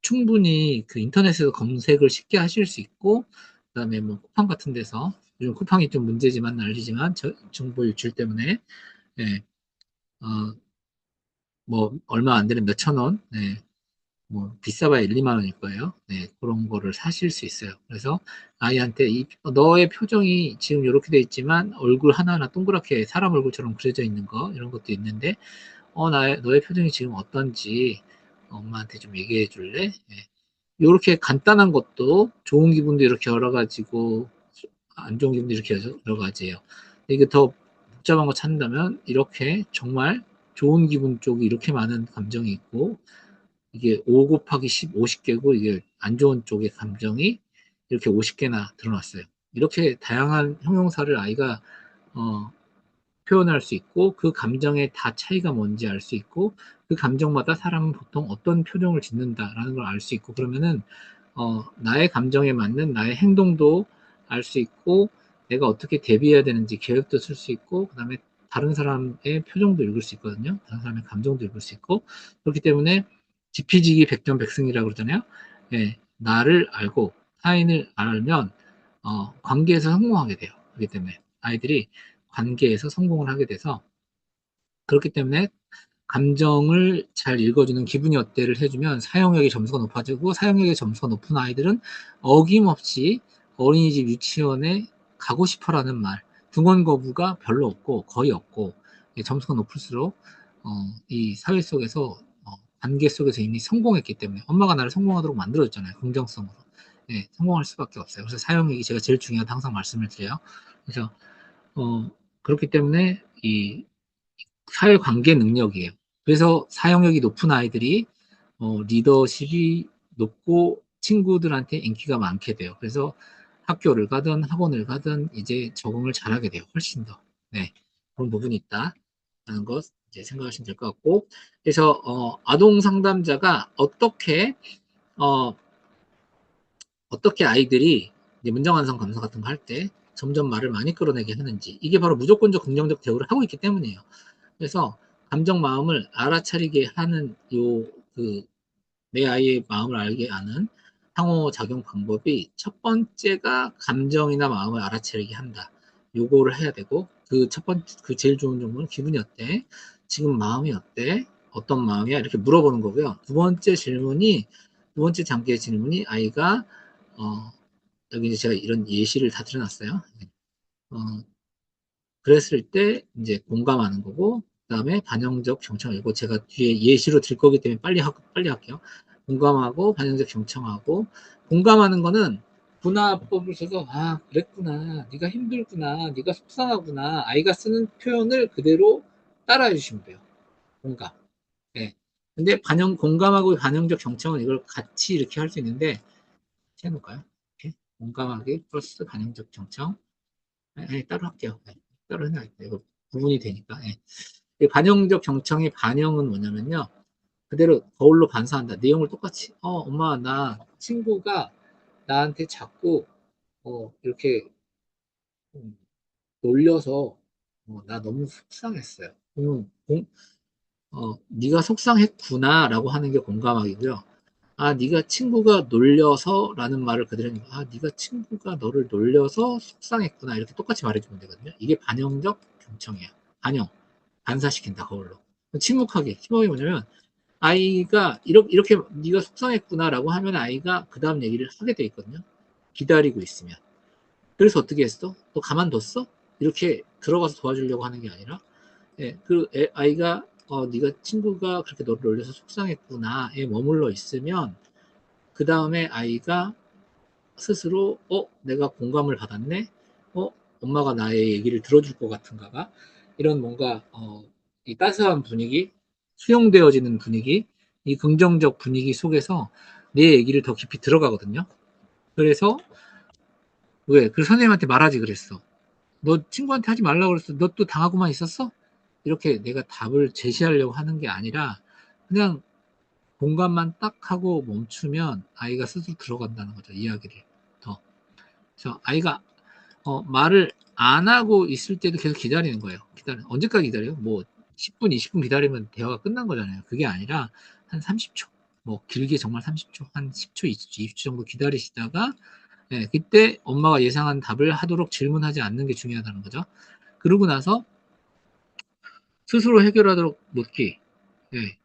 충분히 인터넷에서 검색을 쉽게 하실 수 있고, 그 다음에 뭐 쿠팡 같은 데서, 요즘 쿠팡이 좀 문제지만 알리지만, 정보 유출 때문에, 예, 어, 뭐, 얼마 안 되는 몇천 원, 네, 뭐 비싸봐야 1, 2만 원일 거예요. 네, 그런 거를 사실 수 있어요. 그래서 아이한테 너의 표정이 지금 이렇게 돼 있지만 얼굴 하나하나 동그랗게 사람 얼굴처럼 그려져 있는 거 이런 것도 있는데 너의 표정이 지금 어떤지 엄마한테 좀 얘기해 줄래? 네. 이렇게 간단한 것도 좋은 기분도 이렇게 여러 가지고 안 좋은 기분도 이렇게 여러 가지예요. 이게 더 복잡한 거 찾는다면 이렇게 정말 좋은 기분 쪽이 이렇게 많은 감정이 있고 이게 5 곱하기 10, 50개고 이게 안 좋은 쪽의 감정이 이렇게 50개나 드러났어요. 이렇게 다양한 형용사를 아이가 어, 표현할 수 있고 그 감정의 다 차이가 뭔지 알 수 있고 그 감정마다 사람은 보통 어떤 표정을 짓는다라는 걸 알 수 있고 그러면은 나의 감정에 맞는 나의 행동도 알 수 있고 내가 어떻게 대비해야 되는지 계획도 쓸 수 있고 그다음에 다른 사람의 표정도 읽을 수 있거든요. 다른 사람의 감정도 읽을 수 있고 그렇기 때문에 지피지기 백전백승이라고 그러잖아요. 예, 나를 알고 타인을 알면 관계에서 성공하게 돼요. 그렇기 때문에 아이들이 관계에서 성공을 하게 돼서 그렇기 때문에 감정을 잘 읽어주는 기분이 어때를 해주면 사용력의 점수가 높아지고 사용력의 점수가 높은 아이들은 어김없이 어린이집 유치원에 가고 싶어라는 말, 등원 거부가 별로 없고 거의 없고 점수가 높을수록 이 사회 속에서 관계 속에서 이미 성공했기 때문에 엄마가 나를 성공하도록 만들어줬잖아요. 긍정성으로. 예, 성공할 수밖에 없어요. 그래서 사용력이 제가 제일 중요하다 항상 말씀을 드려요. 그래서 그렇기 때문에 이 사회관계 능력이에요. 그래서 사용력이 높은 아이들이 리더십이 높고 친구들한테 인기가 많게 돼요. 그래서 학교를 가든 학원을 가든 이제 적응을 잘하게 돼요. 훨씬 더. 네. 그런 부분이 있다라는 것 이제 생각하시면 될 것 같고. 그래서 아동 상담자가 어, 어떻게 아이들이 이제 문장 완성 검사 같은 거 할 때 점점 말을 많이 끌어내게 하는지 이게 바로 무조건적 긍정적 대우를 하고 있기 때문이에요. 그래서 감정 마음을 알아차리게 하는 내 아이의 마음을 알게 하는 상호작용 방법이 첫 번째가 감정이나 마음을 알아차리게 한다. 요거를 해야 되고 그 제일 좋은 정보는 기분이 어때? 지금 마음이 어때? 어떤 마음이야? 이렇게 물어보는 거고요. 두 번째 단계의 질문이 아이가 어, 여기 이제 제가 이런 예시를 다 드려놨어요. 어, 그랬을 때 이제 공감하는 거고, 그 다음에 반영적 경청이고, 제가 뒤에 예시로 들 거기 때문에 빨리 할게요. 공감하고, 반영적 경청하고, 공감하는 거는 분화법을 써서, 아, 그랬구나. 네가 힘들구나. 네가 속상하구나. 아이가 쓰는 표현을 그대로 따라해 주시면 돼요. 공감. 네. 근데 공감하고 반영적 경청은 이걸 같이 이렇게 할 수 있는데, 해놓을까요? 이렇게. 공감하기 플러스 반영적 경청. 따로 할게요. 네, 따로 해놔야겠다. 이거 구분이 되니까. 예. 이 반영적 경청의 반영은 뭐냐면요. 그대로 거울로 반사한다. 내용을 똑같이. 엄마, 나 친구가 나한테 자꾸, 이렇게 음, 놀려서, 나 너무 속상했어요. 네가 속상했구나라고 하는 게 공감하기고요. 아, 네가 친구가 놀려서라는 말을 그대로 하니까 아, 네가 친구가 너를 놀려서 속상했구나 이렇게 똑같이 말해주면 되거든요. 이게 반영적 경청이에요. 반사시킨다 거울로. 침묵하게 뭐냐면 아이가 이렇게 네가 속상했구나라고 하면 아이가 그 다음 얘기를 하게 돼 있거든요. 기다리고 있으면. 그래서 어떻게 했어? 너 가만뒀어? 이렇게 들어가서 도와주려고 하는 게 아니라 예, 아이가 네가 친구가 그렇게 너를 놀려서 속상했구나에 머물러 있으면 그 다음에 아이가 스스로 내가 공감을 받았네. 어, 엄마가 나의 얘기를 들어줄 것 같은가 봐. 이런 뭔가 이 따스한 분위기, 수용되어지는 분위기, 이 긍정적 분위기 속에서 내 얘기를 더 깊이 들어가거든요. 그래서 왜? 그 선생님한테 말하지 그랬어. 너 친구한테 하지 말라고 그랬어. 너 또 당하고만 있었어? 이렇게 내가 답을 제시하려고 하는 게 아니라 그냥 공감만 딱 하고 멈추면 아이가 스스로 들어간다는 거죠. 이야기를 더. 그래서 아이가 말을 안 하고 있을 때도 계속 기다리는 거예요. 언제까지 기다려요? 뭐 10분, 20분 기다리면 대화가 끝난 거잖아요. 그게 아니라 한 30초, 뭐 길게 정말 30초, 한 10초, 20초 정도 기다리시다가 예, 그때 엄마가 예상한 답을 하도록 질문하지 않는 게 중요하다는 거죠. 그러고 나서 스스로 해결하도록 놓기. 예,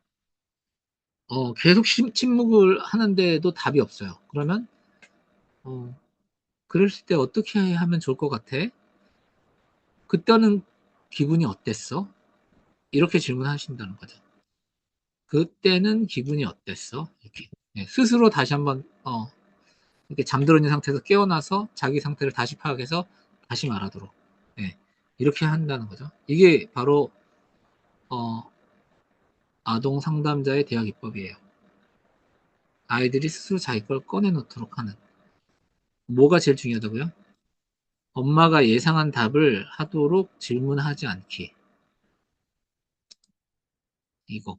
계속 침묵을 하는데도 답이 없어요. 그러면 어, 그랬을 때 어떻게 하면 좋을 것 같아? 그때는 기분이 어땠어? 이렇게 질문하신다는 거죠. 그때는 기분이 어땠어? 이렇게. 예, 스스로 다시 한번, 이렇게 잠들어 있는 상태에서 깨어나서 자기 상태를 다시 파악해서 다시 말하도록. 예, 이렇게 한다는 거죠. 이게 바로, 어, 아동 상담자의 대화 기법이에요. 아이들이 스스로 자기 걸 꺼내놓도록 하는. 뭐가 제일 중요하다고요? 엄마가 예상한 답을 하도록 질문하지 않기. 이거.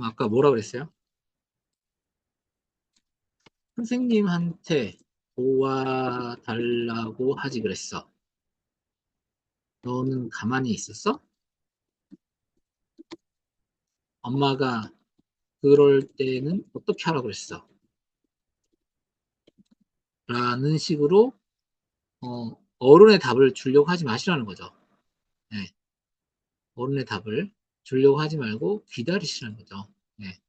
아까 뭐라 그랬어요? 선생님한테 도와달라고 하지 그랬어. 너는 가만히 있었어? 엄마가 그럴 때는 어떻게 하라고 그랬어? 라는 식으로 어른의 답을 주려고 하지 마시라는 거죠. 네, 어른의 답을 주려고 하지 말고 기다리시라는 거죠. 네,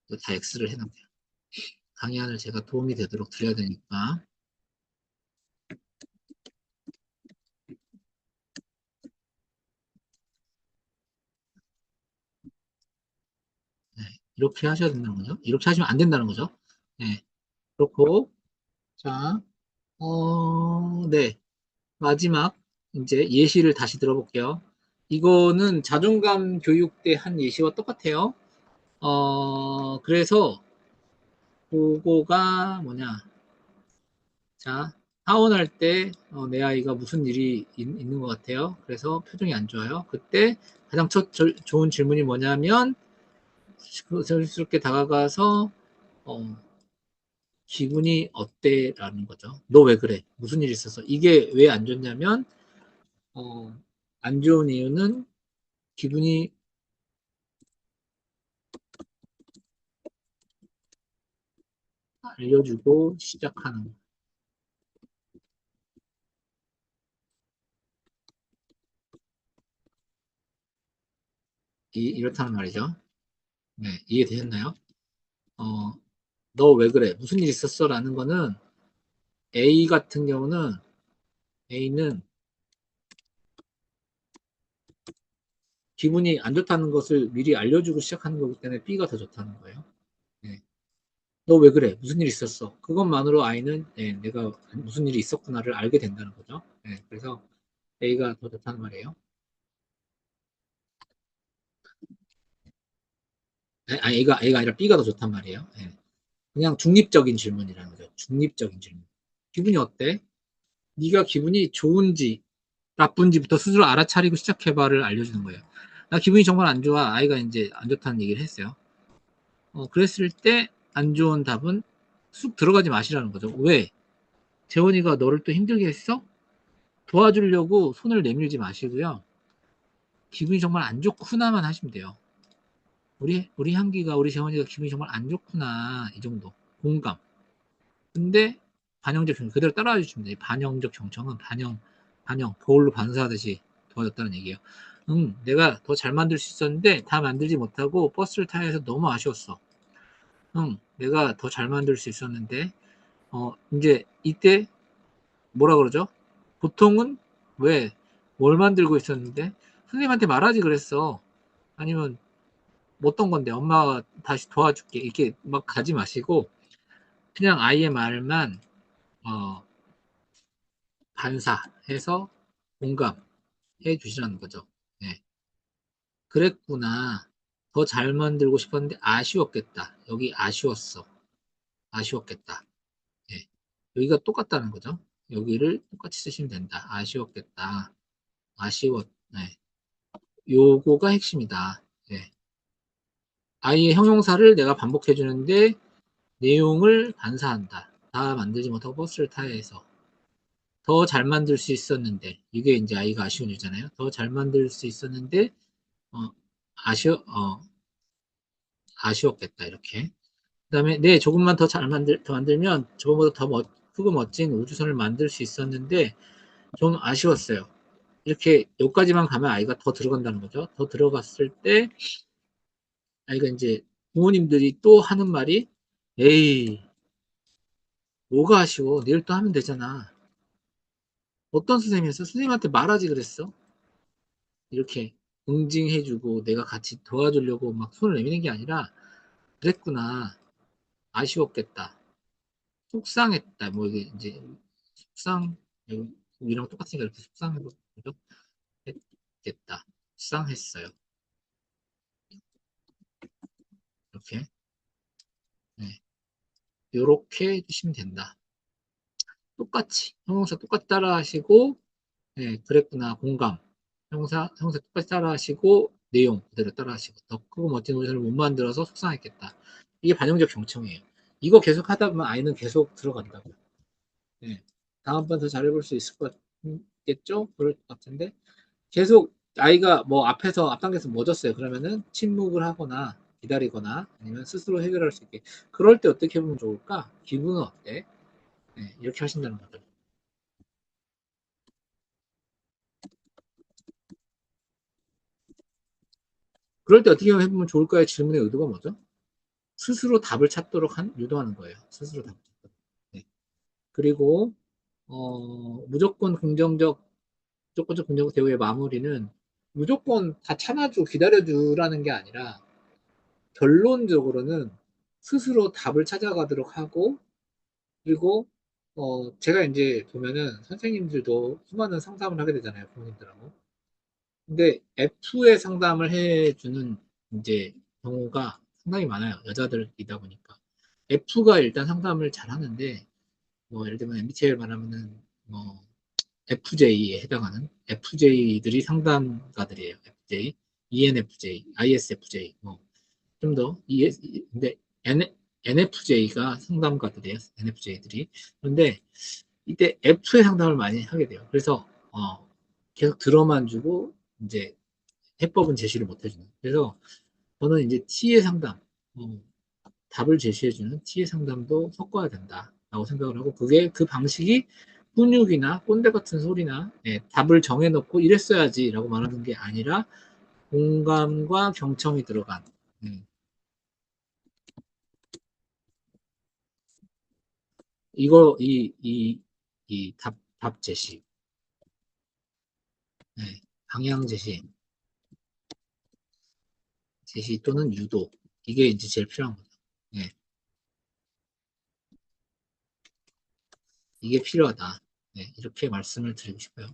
이거 다 X를 해놓을게요. 강의안을 제가 도움이 되도록 드려야 되니까. 네, 이렇게 하셔야 된다는 거죠. 이렇게 하시면 안 된다는 거죠. 네, 그렇고, 자, 네. 마지막, 이제 예시를 다시 들어볼게요. 이거는 자존감 교육 때 한 예시와 똑같아요. 그래서, 그거가 뭐냐. 자, 하원할 때, 내 아이가 무슨 일이 있는 것 같아요. 그래서 표정이 안 좋아요. 그때 가장 좋은 질문이 뭐냐면, 자연스럽게 다가가서, 어, 기분이 어때? 라는 거죠. 너 왜 그래? 무슨 일 있었어? 이게 왜 안 좋냐면, 어, 안 좋은 이유는 기분이 알려주고 시작하는, 이렇다는 말이죠. 네, 이해되셨나요? 어, 너 왜 그래? 무슨 일 있었어? 라는 거는 A 같은 경우는 A는 기분이 안 좋다는 것을 미리 알려주고 시작하는 거기 때문에 B가 더 좋다는 거예요. 네. 너 왜 그래? 무슨 일 있었어? 그것만으로 아이는 네, 내가 무슨 일이 있었구나를 알게 된다는 거죠. 네, 그래서 A가 더 좋다는 말이에요. A가 아니라 B가 더 좋단 말이에요. 네. 그냥 중립적인 질문이라는 거죠. 중립적인 질문. 기분이 어때? 네가 기분이 좋은지 나쁜지부터 스스로 알아차리고 시작해봐를 알려주는 거예요. 나 기분이 정말 안 좋아. 아이가 이제 안 좋다는 얘기를 했어요. 그랬을 때 안 좋은 답은 쑥 들어가지 마시라는 거죠. 왜? 재원이가 너를 또 힘들게 했어? 도와주려고 손을 내밀지 마시고요. 기분이 정말 안 좋구나만 하시면 돼요. 우리 향기가, 우리 재원이가 기분이 정말 안 좋구나. 이 정도. 공감. 근데 반영적 경청 그대로 따라와 주시면 돼요. 반영적 경청은 반영 거울로 반사하듯이 도와줬다는 얘기예요. 응, 내가 더 잘 만들 수 있었는데 다 만들지 못하고 버스를 타야 해서 너무 아쉬웠어. 응, 내가 더 잘 만들 수 있었는데 이제 이때 뭐라 그러죠? 보통은 왜 뭘 만들고 있었는데 선생님한테 말하지 그랬어. 아니면 뭐 어떤 건데 엄마가 다시 도와줄게 이렇게 막 가지 마시고 그냥 아이의 말만 어, 반사해서 공감해 주시라는 거죠. 네. 그랬구나. 더 잘 만들고 싶었는데 아쉬웠겠다. 여기 아쉬웠어. 아쉬웠겠다. 네. 여기가 똑같다는 거죠. 여기를 똑같이 쓰시면 된다. 아쉬웠겠다. 아쉬웠, 네. 요거가 핵심이다. 네. 아이의 형용사를 내가 반복해 주는데 내용을 반사한다. 다 만들지 못하고 버스를 타야 해서 더 잘 만들 수 있었는데 이게 이제 아이가 아쉬운 일잖아요. 더 잘 만들 수 있었는데 어, 아쉬웠겠다 이렇게. 그다음에 네 조금만 더 만들면 저거보다 더 크고 멋진 우주선을 만들 수 있었는데 좀 아쉬웠어요. 이렇게 여기까지만 가면 아이가 더 들어간다는 거죠. 더 들어갔을 때 아이가 이제 부모님들이 또 하는 말이 에이 뭐가 아쉬워 내일 또 하면 되잖아. 어떤 선생님이었어? 선생님한테 말하지 그랬어. 이렇게 응징해주고 내가 같이 도와주려고 막 손을 내미는 게 아니라 그랬구나 아쉬웠겠다 속상했다 뭐 이게 이제 속상 이랑 똑같으니까 이렇게 속상해도 했겠다 속상했어요 이렇게 네. 이렇게 해주시면 된다 똑같이 형용사 똑같이 따라 하시고 네, 그랬구나 공감 형용사 똑같이 따라 하시고 내용 그대로 따라 하시고 더 크고 멋진 오션을 못 만들어서 속상했겠다 이게 반영적 경청이에요 이거 계속 하다 보면 아이는 계속 들어간다고요 네. 다음번 더 잘해볼 수 있을 것 같겠죠? 그럴 것 같은데 계속 아이가 뭐 앞에서 앞단계에서 뭐 줬어요 그러면은 침묵을 하거나 기다리거나 아니면 스스로 해결할 수 있게 그럴 때 어떻게 하면 좋을까? 기분은 어때? 네, 이렇게 하신다는 거죠. 그럴 때 어떻게 해보면 좋을까요? 질문의 의도가 뭐죠? 스스로 답을 찾도록 유도하는 거예요. 스스로 답을 찾도록. 네. 그리고 무조건 무조건적 긍정적 대우의 마무리는 무조건 다 참아주고 기다려주라는 게 아니라 결론적으로는 스스로 답을 찾아가도록 하고 그리고 제가 이제 보면은 선생님들도 수많은 상담을 하게 되잖아요 부모님들하고 근데 F의 상담을 해주는 이제 경우가 상당히 많아요 여자들이다 보니까 F가 일단 상담을 잘 하는데 뭐 예를 들면 MBTI를 말하면은 뭐 FJ에 해당하는 FJ들이 상담가들이에요 FJ, ENFJ, ISFJ 뭐 좀 더, 근데 NFJ가 상담가들이에요. NFJ들이. 그런데 이때 F의 상담을 많이 하게 돼요. 그래서, 계속 들어만 주고, 이제 해법은 제시를 못 해주는. 그래서 저는 이제 T의 상담, 어, 답을 제시해주는 T의 상담도 섞어야 된다. 라고 생각을 하고, 그게 그 방식이 훈육이나 꼰대 같은 소리나 예, 답을 정해놓고 이랬어야지 라고 말하는 게 아니라 공감과 경청이 들어간 이거 이 답 제시, 네, 방향 제시 또는 유도 이게 이제 제일 필요한 거죠. 네, 이게 필요하다. 네, 이렇게 말씀을 드리고 싶어요.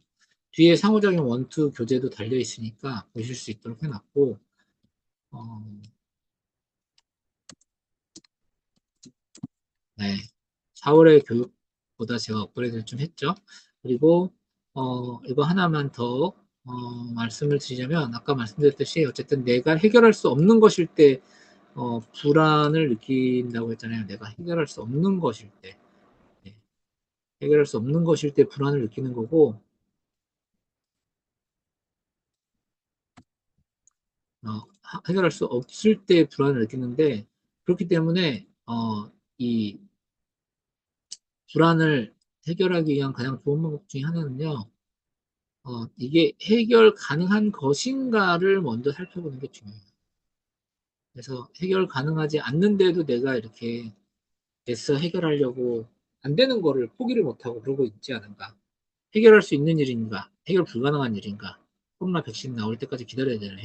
뒤에 상호작용 원투 교재도 달려 있으니까 보실 수 있도록 해놨고, 어, 네, 4월의 교육보다 제가 업그레이드를 좀 했죠. 그리고 이거 하나만 더 말씀을 드리자면 아까 말씀드렸듯이 어쨌든 내가 해결할 수 없는 것일 때 불안을 느낀다고 했잖아요. 내가 해결할 수 없는 것일 때. 네. 해결할 수 없는 것일 때 불안을 느끼는 거고, 해결할 수 없을 때 불안을 느끼는데, 그렇기 때문에, 이 불안을 해결하기 위한 가장 좋은 방법 중에 하나는요, 이게 해결 가능한 것인가를 먼저 살펴보는 게 중요해요. 그래서 해결 가능하지 않는데도 내가 이렇게 애써 해결하려고 안 되는 거를 포기를 못하고 그러고 있지 않은가. 해결할 수 있는 일인가? 해결 불가능한 일인가? 코로나 백신 나올 때까지 기다려야 되는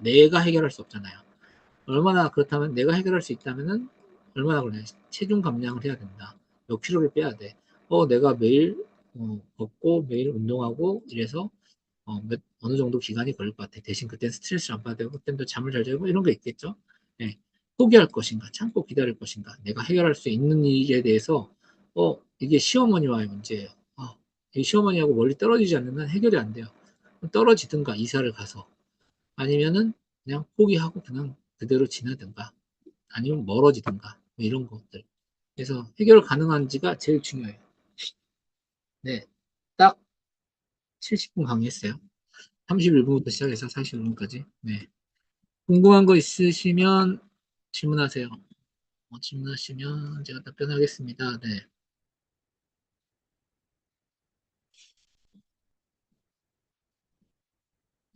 내가 해결할 수 없잖아요. 얼마나 그렇다면 내가 해결할 수 있다면은 얼마나 그래 체중 감량을 해야 된다. 몇 킬로를 빼야 돼. 내가 매일 걷고 매일 운동하고 이래서 어느 정도 기간이 걸릴 것 같아. 대신 그땐 스트레스를 안 받아야 되고 그땐 또 잠을 잘 자고 이런 게 있겠죠. 네. 포기할 것인가, 참고 기다릴 것인가, 내가 해결할 수 있는 일에 대해서 이게 시어머니와의 문제예요. 이 시어머니하고 멀리 떨어지지 않는 한 해결이 안 돼요. 떨어지든가 이사를 가서 아니면은 그냥 포기하고 그냥 그대로 지나든가 아니면 멀어지든가 뭐 이런 것들. 그래서 해결 가능한지가 제일 중요해요. 네, 딱 70분 강의했어요. 31분부터 시작해서 40분까지. 네. 궁금한 거 있으시면 질문하세요. 질문하시면 제가 답변하겠습니다. 네.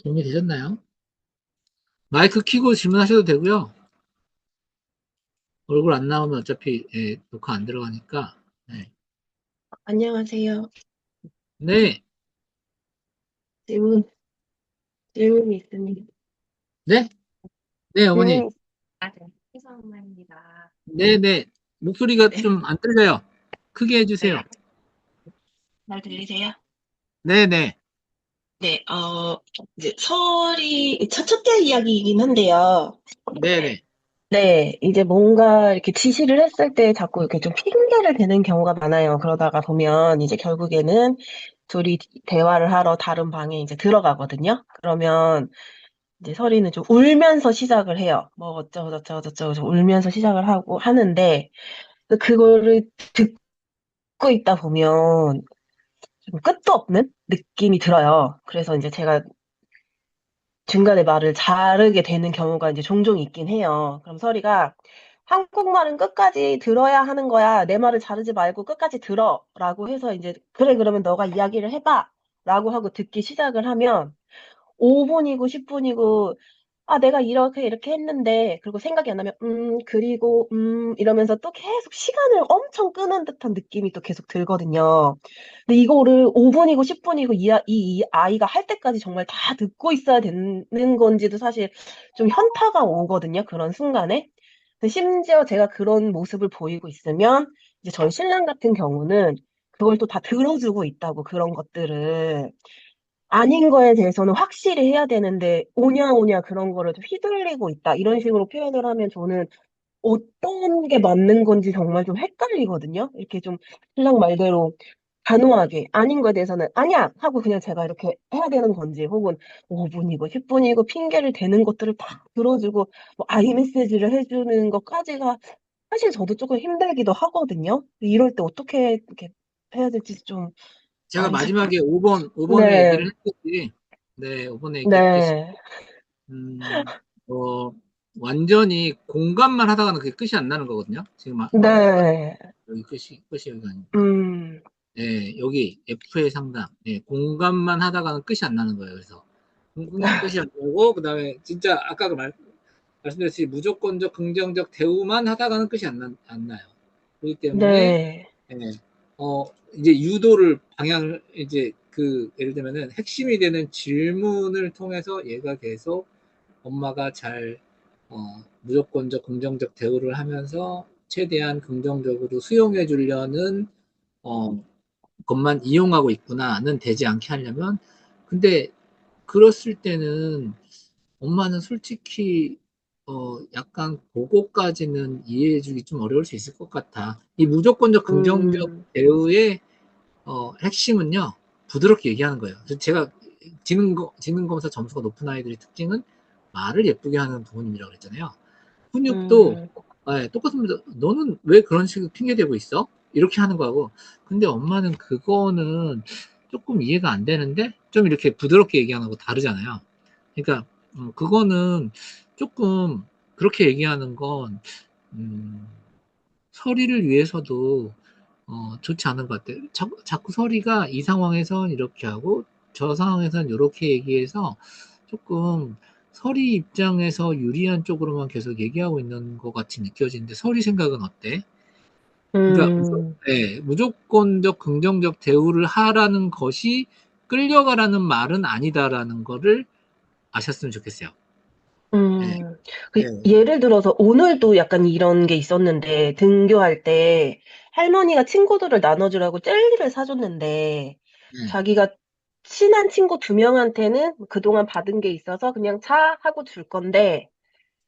도움이 되셨나요? 마이크 켜고 질문하셔도 되고요. 얼굴 안 나오면 어차피 예, 녹화 안 들어가니까. 네. 안녕하세요. 네. 질문, 질문이 있습니다. 네? 네, 어머니. 질문, 아, 네. 회사 엄마입니다. 네, 네. 목소리가 네, 좀 안 들려요. 크게 네. 해주세요. 잘 들리세요? 네, 네. 네, 이제 첫째 이야기이긴 한데요. 네, 네. 네, 이제 뭔가 이렇게 지시를 했을 때 자꾸 이렇게 좀 핑계를 대는 경우가 많아요. 그러다가 보면 이제 결국에는 둘이 대화를 하러 다른 방에 이제 들어가거든요. 그러면 이제 설이는 좀 울면서 시작을 해요. 뭐 어쩌고 저쩌고 저쩌고 좀 울면서 시작을 하고 하는데 그거를 듣고 있다 보면 좀 끝도 없는 느낌이 들어요. 그래서 이제 제가 중간에 말을 자르게 되는 경우가 이제 종종 있긴 해요. 그럼 설이가 한국말은 끝까지 들어야 하는 거야. 내 말을 자르지 말고 끝까지 들어. 라고 해서 이제 그래 그러면 너가 이야기를 해봐. 라고 하고 듣기 시작을 하면 5분이고 10분이고, 아, 내가 이렇게 했는데, 그리고 생각이 안 나면, 그리고, 이러면서 또 계속 시간을 엄청 끄는 듯한 느낌이 또 계속 들거든요. 근데 이거를 5분이고 10분이고 이 아이가 할 때까지 정말 다 듣고 있어야 되는 건지도 사실 좀 현타가 오거든요. 그런 순간에. 근데 심지어 제가 그런 모습을 보이고 있으면, 이제 저희 신랑 같은 경우는 그걸 또 다 들어주고 있다고 그런 것들을. 아닌 거에 대해서는 확실히 해야 되는데 오냐오냐 그런 거를 좀 휘둘리고 있다 이런 식으로 표현을 하면 저는 어떤 게 맞는 건지 정말 좀 헷갈리거든요. 이렇게 좀 신랑 말대로 단호하게 아닌 거에 대해서는 아니야 하고 그냥 제가 이렇게 해야 되는 건지 혹은 5분이고 10분이고 పిం계를 대는 것들을 다 들어주고 뭐 아이 메시지를 해주는 것까지가 사실 저도 조금 힘들기도 하거든요. 이럴 때 어떻게 이렇게 해야 될지 좀 제가 안 사... 마지막에 5번에 얘기를 네, 했듯이, 네, 5번에 얘기했듯이, 네. 음, 어, 완전히 공감만 하다가는 그게 끝이 안 나는 거거든요. 지금 네. 여기 끝이 여기가 아닙니다. 음, 네, 여기 F의 상담. 네, 공감만 하다가는 끝이 안 나는 거예요. 그래서 끝이 안 나고 그다음에 진짜 아까 말씀드렸듯이 무조건적 긍정적 대우만 하다가는 끝이 안 나요. 그렇기 때문에 네. 예, 이제 유도를 방향을 이제 그 예를 들면은 핵심이 되는 질문을 통해서 얘가 계속 엄마가 잘 무조건적 긍정적 대우를 하면서 최대한 긍정적으로 수용해 주려는 어, 것만 이용하고 있구나는 되지 않게 하려면 근데 그랬을 때는 엄마는 솔직히 약간 그거까지는 이해해주기 좀 어려울 수 있을 것 같아. 이 무조건적 긍정적 음, 대우의 핵심은요 부드럽게 얘기하는 거예요. 그래서 제가 지능검사 점수가 높은 아이들의 특징은 말을 예쁘게 하는 부모님이라고 그랬잖아요. 훈육도 음, 똑같습니다. 너는 왜 그런 식으로 핑계대고 있어? 이렇게 하는 거하고 근데 엄마는 그거는 조금 이해가 안 되는데 좀 이렇게 부드럽게 얘기하는 거 다르잖아요. 그러니까 그거는 조금 그렇게 얘기하는 건 음, 서리를 위해서도 좋지 않은 것 같아요. 자꾸 서리가 이 상황에선 이렇게 하고 저 상황에선 이렇게 얘기해서 조금 서리 입장에서 유리한 쪽으로만 계속 얘기하고 있는 것 같이 느껴지는데 서리 생각은 어때? 그러니까 음, 무조건적 긍정적 대우를 하라는 것이 끌려가라는 말은 아니다라는 거를 아셨으면 좋겠어요. 네, 음. 그 네, 예를 들어서 오늘도 약간 이런 게 있었는데 등교할 때 할머니가 친구들을 나눠주라고 젤리를 사줬는데 네, 자기가 친한 친구 두 명한테는 그동안 받은 게 있어서 그냥 자 하고 줄 건데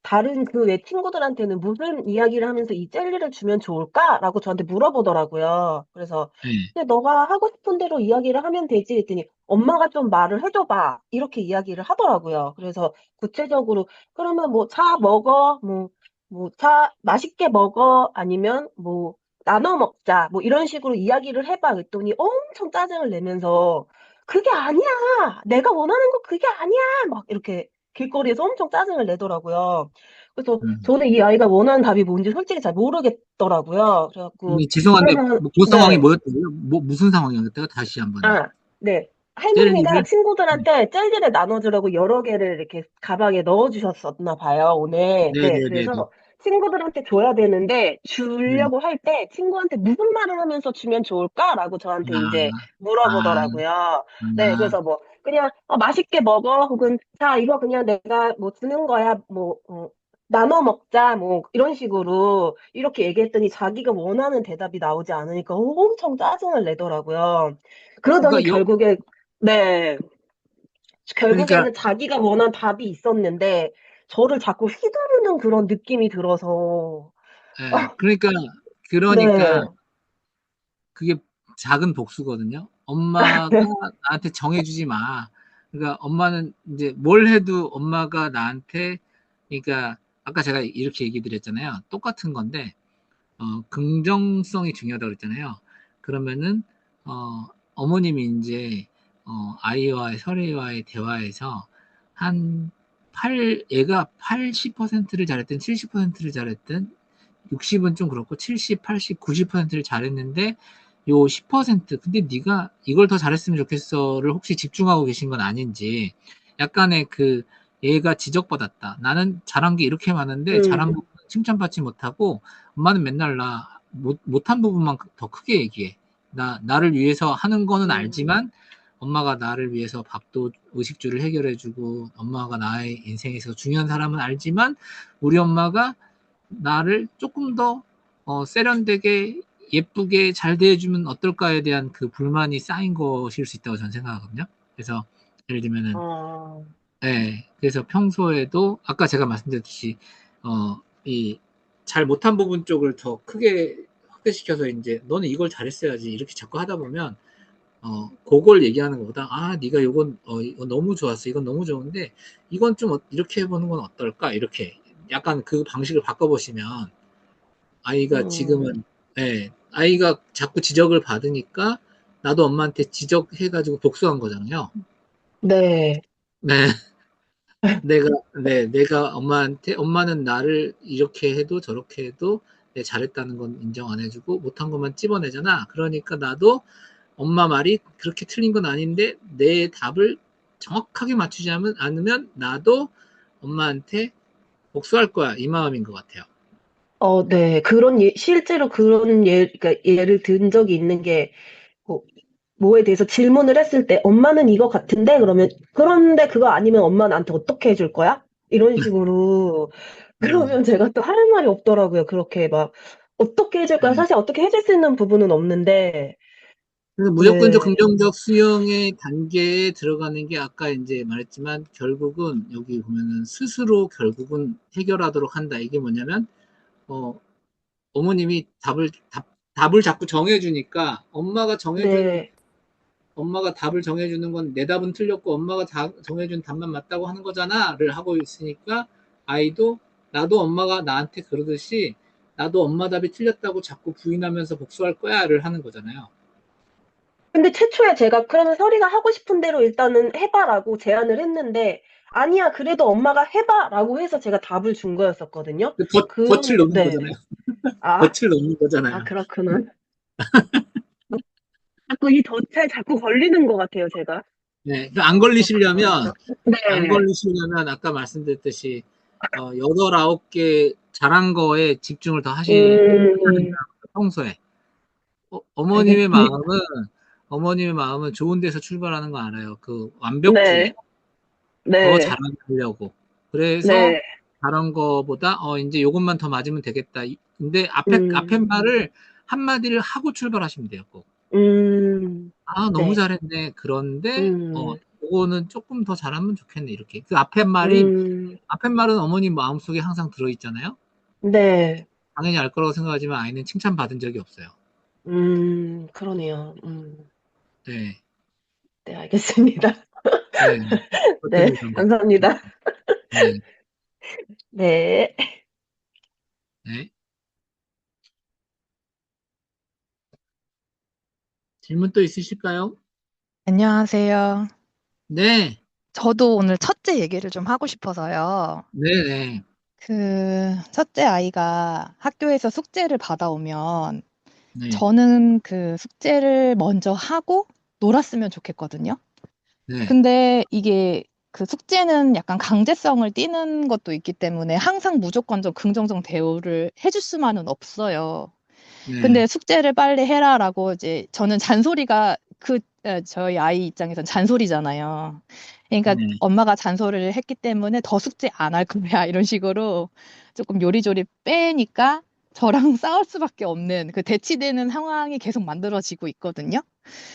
다른 그 외 친구들한테는 무슨 이야기를 하면서 이 젤리를 주면 좋을까라고 저한테 물어보더라고요. 그래서 네. 그냥 너가 하고 싶은 대로 이야기를 하면 되지 했더니 엄마가 좀 말을 해줘 봐. 이렇게 이야기를 하더라고요. 그래서 구체적으로 그러면 뭐 차 먹어, 뭐 차 맛있게 먹어 아니면 뭐 나눠 먹자 뭐 이런 식으로 이야기를 해봐 그랬더니 엄청 짜증을 내면서 그게 아니야. 내가 원하는 거 그게 아니야. 막 이렇게 길거리에서 엄청 짜증을 내더라고요. 그래서 음. 저는 이 아이가 원하는 답이 뭔지 솔직히 잘 모르겠더라고요. 그래갖고 죄송한데, 그러면 뭐, 그 상황이 네. 뭐였다고요? 무슨 상황이었대요? 다시 한번. 아, 네. 할머니가 젤리를? 친구들한테 젤리를 나눠주라고 여러 개를 이렇게 가방에 넣어주셨었나 봐요, 오늘. 네, 네네네네. 그래서 친구들한테 줘야 되는데, 네. 주려고 할 때 친구한테 무슨 말을 하면서 주면 좋을까라고 저한테 이제 아, 아, 물어보더라고요. 네, 아. 그래서 뭐, 그냥, 맛있게 먹어. 혹은, 자, 이거 그냥 내가 뭐 주는 거야. 뭐, 나눠 먹자. 뭐, 이런 식으로 이렇게 얘기했더니 자기가 원하는 대답이 나오지 않으니까 엄청 짜증을 내더라고요. 그러더니 그러니까, 결국에, 네, 그러니까, 결국에는 자기가 원한 답이 있었는데, 저를 자꾸 휘두르는 그런 느낌이 들어서, 예, 그러니까, 네, 그게 작은 복수거든요. 엄마가 나한테 정해주지 마. 그러니까 엄마는 이제 뭘 해도 엄마가 나한테, 그러니까 아까 제가 이렇게 얘기 드렸잖아요. 똑같은 건데, 긍정성이 중요하다고 그랬잖아요. 그러면은, 어머님이 이제, 설이와의 대화에서 한 얘가 80%를 잘했든 70%를 잘했든 60은 좀 그렇고 70, 80, 90%를 잘했는데 요 10% 근데 네가 이걸 더 잘했으면 좋겠어를 혹시 집중하고 계신 건 아닌지 약간의 얘가 지적받았다. 나는 잘한 게 이렇게 많은데 잘한 음, 부분 칭찬받지 못하고 엄마는 맨날 못한 부분만 더 크게 얘기해. 나를 위해서 하는 거는 음, 알지만 엄마가 나를 위해서 밥도 의식주를 해결해주고 엄마가 나의 인생에서 중요한 사람은 알지만 우리 엄마가 나를 조금 더 세련되게 예쁘게 잘 대해주면 어떨까에 대한 그 불만이 쌓인 것일 수 있다고 저는 생각하거든요. 그래서 예를 들면은 어, 예, 그래서 평소에도 아까 제가 말씀드렸듯이 이 잘 못한 부분 쪽을 더 크게 확대시켜서 이제 너는 이걸 잘했어야지 이렇게 자꾸 하다 보면 그걸 얘기하는 것보다 네가 이건 이거 너무 좋았어 이건 너무 좋은데 이건 좀 이렇게 해보는 건 어떨까 이렇게 약간 그 방식을 바꿔보시면 아이가 음, 지금은 예, 아이가 자꾸 지적을 받으니까 나도 엄마한테 지적해가지고 복수한 거잖아요. 네, 네, 내가 내가 엄마한테 엄마는 나를 이렇게 해도 저렇게 해도 잘했다는 건 인정 안 해주고 못한 것만 찝어내잖아. 그러니까 나도 엄마 말이 그렇게 틀린 건 아닌데 내 답을 정확하게 맞추지 않으면 나도 엄마한테 복수할 거야. 이 마음인 것 같아요. 네, 실제로 그런 그러니까 예를 든 적이 있는 게, 뭐, 뭐에 대해서 질문을 했을 때 엄마는 이거 같은데 그러면 그런데 그거 아니면 엄마 나한테 어떻게 해줄 거야? 이런 식으로 음, 그러면 제가 또 할 말이 없더라고요. 그렇게 막 어떻게 해줄 거야? 네. 사실 어떻게 해줄 수 있는 부분은 없는데 그래서 무조건적 네, 긍정적 수용의 단계에 들어가는 게 아까 이제 말했지만 결국은 여기 보면은 스스로 결국은 해결하도록 한다. 이게 뭐냐면 어, 어머님이 답을 자꾸 정해주니까 네, 엄마가 답을 정해주는 건 내 답은 틀렸고 엄마가 정해준 답만 맞다고 하는 거잖아를 하고 있으니까 아이도 나도 엄마가 나한테 그러듯이 나도 엄마 답이 틀렸다고 자꾸 부인하면서 복수할 거야를 하는 거잖아요. 근데 최초에 제가 그러면 서리가 하고 싶은 대로 일단은 해봐라고 제안을 했는데 아니야 그래도 엄마가 해봐라고 해서 제가 답을 준 거였었거든요. 덫을 놓는 네, 거잖아요. 아, 덫을 놓는 거잖아요. 그렇구나. 자꾸 이 덫에 자꾸 걸리는 것 같아요, 제가. 네, 그렇구나. 안 네. 걸리시려면 아까 말씀드렸듯이 여덟 아홉 개 잘한 거에 집중을 더 하셔야 음, 된다. 평소에 알겠습니다. 어머님의 마음은 좋은 데서 출발하는 거 알아요. 그 완벽주의, 네, 더 네, 잘하려고. 그래서 네. 다른 거보다 이제 요것만 더 맞으면 되겠다. 근데 앞에 음, 말을 한마디를 하고 출발하시면 돼요. 꼭. 음, 너무 네, 잘했네. 그런데 음, 그거는 조금 더 잘하면 좋겠네, 이렇게. 그 음, 앞에 말은 어머님 마음속에 항상 들어있잖아요? 네. 당연히 알 거라고 생각하지만 아이는 칭찬받은 적이 없어요. 그러네요. 네, 네, 알겠습니다. 네. 그것에 네, 대해서 뭐, 감사합니다. 네, 네. 네. 질문 또 있으실까요? 안녕하세요. 네, 저도 오늘 첫째 얘기를 좀 하고 싶어서요. 네네, 첫째 아이가 학교에서 숙제를 받아오면 네, 저는 그 숙제를 먼저 하고 놀았으면 좋겠거든요. 네, 근데 이게 그 숙제는 약간 강제성을 띠는 것도 있기 때문에 항상 무조건적 긍정적 대우를 해줄 수만은 없어요. 네, 근데 숙제를 빨리 해라라고 이제 저는 잔소리가 저희 아이 입장에선 잔소리잖아요. 그러니까 네, 엄마가 잔소리를 했기 때문에 더 숙제 안 할 거야 이런 식으로 조금 요리조리 빼니까 저랑 싸울 수밖에 없는 그 대치되는 상황이 계속 만들어지고 있거든요.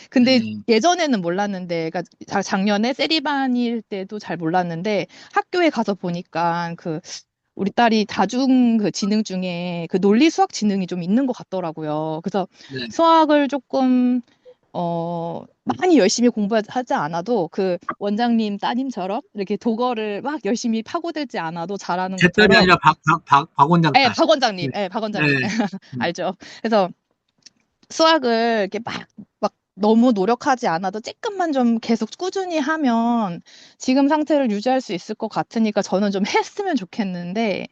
근데 네, 예전에는 몰랐는데, 그러니까 작년에 세리반일 때도 잘 몰랐는데 학교에 가서 보니까 우리 딸이 다중 그 지능 중에 그 논리 수학 지능이 좀 있는 것 같더라고요. 그래서 네. 수학을 조금 많이 열심히 공부하지 않아도 그 원장님 따님처럼 이렇게 독어를 막 열심히 파고들지 않아도 잘하는 제 딸이 것처럼 아니라 박 원장 예, 딸. 네, 박 네, 원장님 알죠? 그래서 수학을 이렇게 막 너무 노력하지 않아도 조금만 좀 계속 꾸준히 하면 지금 상태를 유지할 수 있을 것 같으니까 저는 좀 했으면 좋겠는데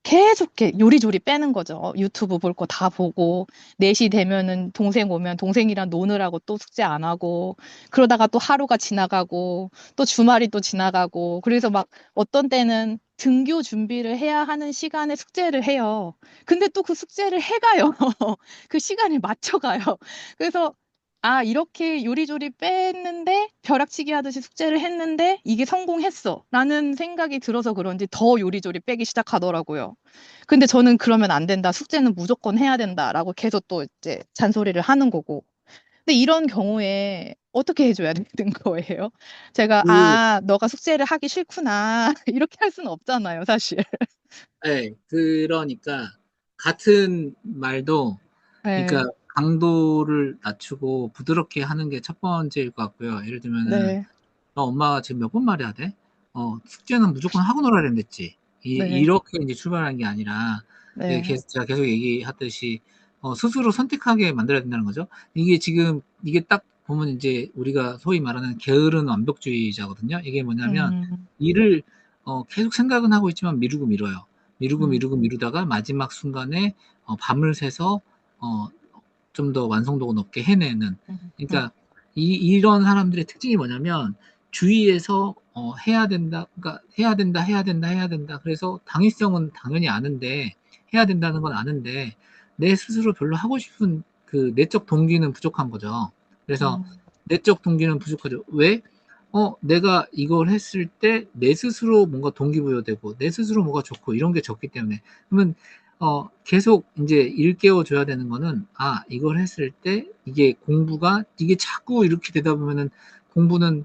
계속 이렇게 요리조리 빼는 거죠. 유튜브 볼 거 다 보고 4시 되면은 동생 오면 동생이랑 노느라고 또 숙제 안 하고 그러다가 또 하루가 지나가고 또 주말이 또 지나가고 그래서 막 어떤 때는 등교 준비를 해야 하는 시간에 숙제를 해요. 근데 또 그 숙제를 해 가요. 그 시간에 맞춰 가요. 그래서 '아 이렇게 요리조리 뺐는데 벼락치기 하듯이 숙제를 했는데 이게 성공했어.'라는 생각이 들어서 그런지 더 요리조리 빼기 시작하더라고요. 근데 저는 '그러면 안 된다. 숙제는 무조건 해야 된다.'라고 계속 또 이제 잔소리를 하는 거고. 근데 이런 경우에 어떻게 해 줘야 되는 거예요? 제가 그, '아 너가 숙제를 하기 싫구나.' 이렇게 할 수는 없잖아요, 사실. 네, 그러니까, 같은 말도, 네. 그러니까, 강도를 낮추고 부드럽게 하는 게 첫 번째일 것 같고요. 예를 들면은, 네. 엄마가 지금 몇 번 말해야 돼? 숙제는 무조건 하고 놀아야 된댔지. 네. 이렇게 이제 출발하는 게 아니라, 네. 제가 계속 얘기하듯이, 스스로 선택하게 만들어야 된다는 거죠. 이게 딱 보면 이제 우리가 소위 말하는 게으른 완벽주의자거든요. 이게 뭐냐면, 음. 일을, 계속 생각은 하고 있지만 미루고 미뤄요. 미루고 음. 미루고 미루다가 마지막 순간에, 밤을 새서, 어, 좀 더 완성도가 높게 해내는. 음. 그러니까 이런 사람들의 특징이 뭐냐면 주위에서 해야 된다, 그러니까 해야 된다. 그래서 당위성은 당연히 아는데 해야 된다는 건 아는데 내 스스로 별로 하고 싶은 그 내적 동기는 부족한 거죠. 그래서 음. 내적 동기는 부족하죠. 왜? 내가 이걸 했을 때 내 스스로 뭔가 동기부여되고 내 스스로 뭐가 좋고 이런 게 적기 때문에 그러면 계속 이제 일깨워 줘야 되는 거는, 이걸 했을 때 이게 자꾸 이렇게 되다 보면은 공부는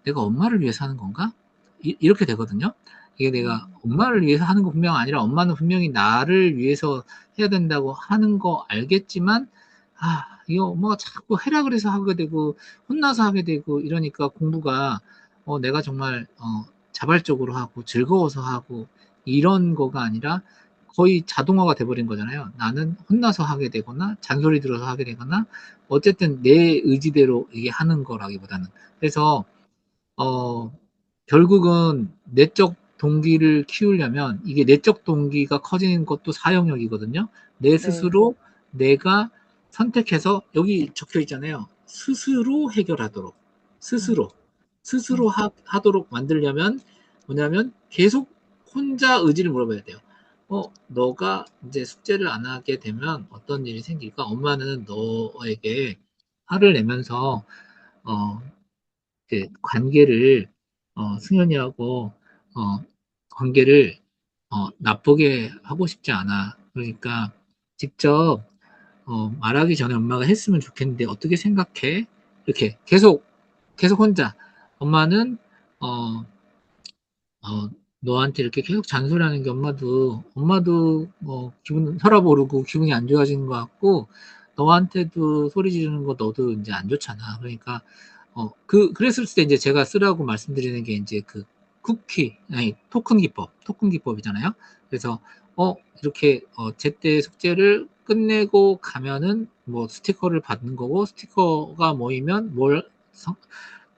내가 엄마를 위해서 하는 건가? 이렇게 되거든요. 이게 내가 음. 엄마를 위해서 하는 거 분명 아니라 엄마는 분명히 나를 위해서 해야 된다고 하는 거 알겠지만, 이거 엄마가 자꾸 해라 그래서 하게 되고, 혼나서 하게 되고, 이러니까 공부가, 내가 정말, 자발적으로 하고, 즐거워서 하고, 이런 거가 아니라, 거의 자동화가 돼버린 거잖아요. 나는 혼나서 하게 되거나 잔소리 들어서 하게 되거나 어쨌든 내 의지대로 이게 하는 거라기보다는 그래서 어 결국은 내적 동기를 키우려면 이게 내적 동기가 커지는 것도 사용력이거든요. 내 네. 스스로 내가 선택해서 여기 적혀 있잖아요. 스스로 해결하도록 음. 스스로 음. 하도록 만들려면 뭐냐면 계속 혼자 의지를 물어봐야 돼요. 너가 이제 숙제를 안 하게 되면 어떤 일이 생길까? 엄마는 너에게 화를 내면서 어, 그 관계를 승현이하고 관계를 나쁘게 하고 싶지 않아. 그러니까 직접 말하기 전에 엄마가 했으면 좋겠는데 어떻게 생각해? 이렇게 계속 혼자. 엄마는 어, 너한테 이렇게 계속 잔소리하는 게 엄마도 기분 혈압 오르고 기분이 안 좋아지는 것 같고 너한테도 소리 지르는 거 너도 이제 안 좋잖아. 그러니까 그랬을 때 이제 제가 쓰라고 말씀드리는 게 이제 그 토큰 기법이잖아요. 그래서 이렇게 제때 숙제를 끝내고 가면은 뭐 스티커를 받는 거고 스티커가 모이면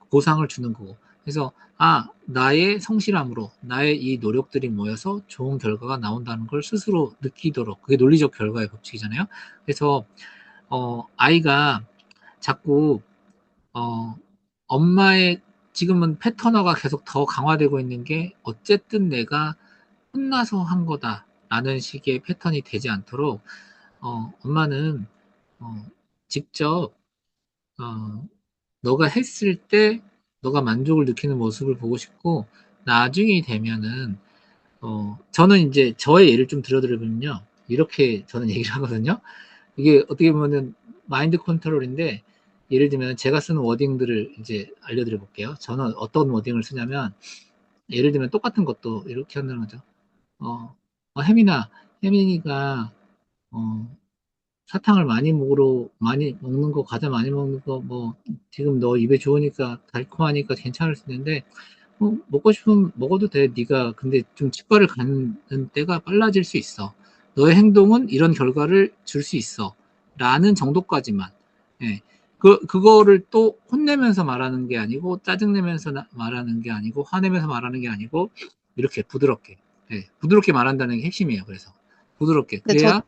보상을 주는 거고. 그래서 나의 성실함으로 나의 이 노력들이 모여서 좋은 결과가 나온다는 걸 스스로 느끼도록 그게 논리적 결과의 법칙이잖아요. 그래서 아이가 자꾸 어, 엄마의 지금은 패턴화가 계속 더 강화되고 있는 게 어쨌든 내가 혼나서 한 거다라는 식의 패턴이 되지 않도록 엄마는 직접 어, 너가 했을 때 너가 만족을 느끼는 모습을 보고 싶고 나중이 되면은 저는 이제 저의 예를 좀 들어드리면요 이렇게 저는 얘기를 하거든요. 이게 어떻게 보면은 마인드 컨트롤인데 예를 들면 제가 쓰는 워딩들을 이제 알려드려 볼게요. 저는 어떤 워딩을 쓰냐면 예를 들면 똑같은 것도 이렇게 한다는 거죠. 혜민이가 어, 사탕을 많이 먹는 거, 과자 많이 먹는 거, 뭐, 지금 너 입에 좋으니까, 달콤하니까 괜찮을 수 있는데, 먹고 싶으면 먹어도 돼. 네가 근데 좀 치과를 가는 때가 빨라질 수 있어. 너의 행동은 이런 결과를 줄 수 있어. 라는 정도까지만. 예. 그거를 또 혼내면서 말하는 게 아니고, 짜증내면서 말하는 게 아니고, 화내면서 말하는 게 아니고, 이렇게 부드럽게. 예. 부드럽게 말한다는 게 핵심이에요. 그래서. 부드럽게. 근데 그래야,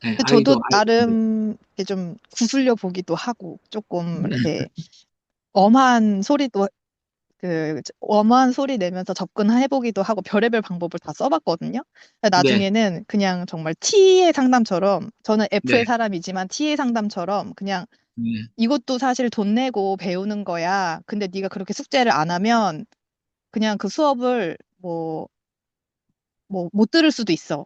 예, 근데 저도 아이도, 나름 이렇게 좀 구슬려 보기도 하고 조금 이렇게 엄한 소리도 엄한 소리 내면서 접근해 보기도 하고 별의별 방법을 다 써봤거든요. 근데 네, 나중에는 그냥 정말 T의 상담처럼 저는 F의 네, 사람이지만 T의 상담처럼 그냥 네, 이것도 사실 돈 내고 배우는 거야. 근데 네가 그렇게 숙제를 안 하면 그냥 그 수업을 뭐 못 들을 수도 있어.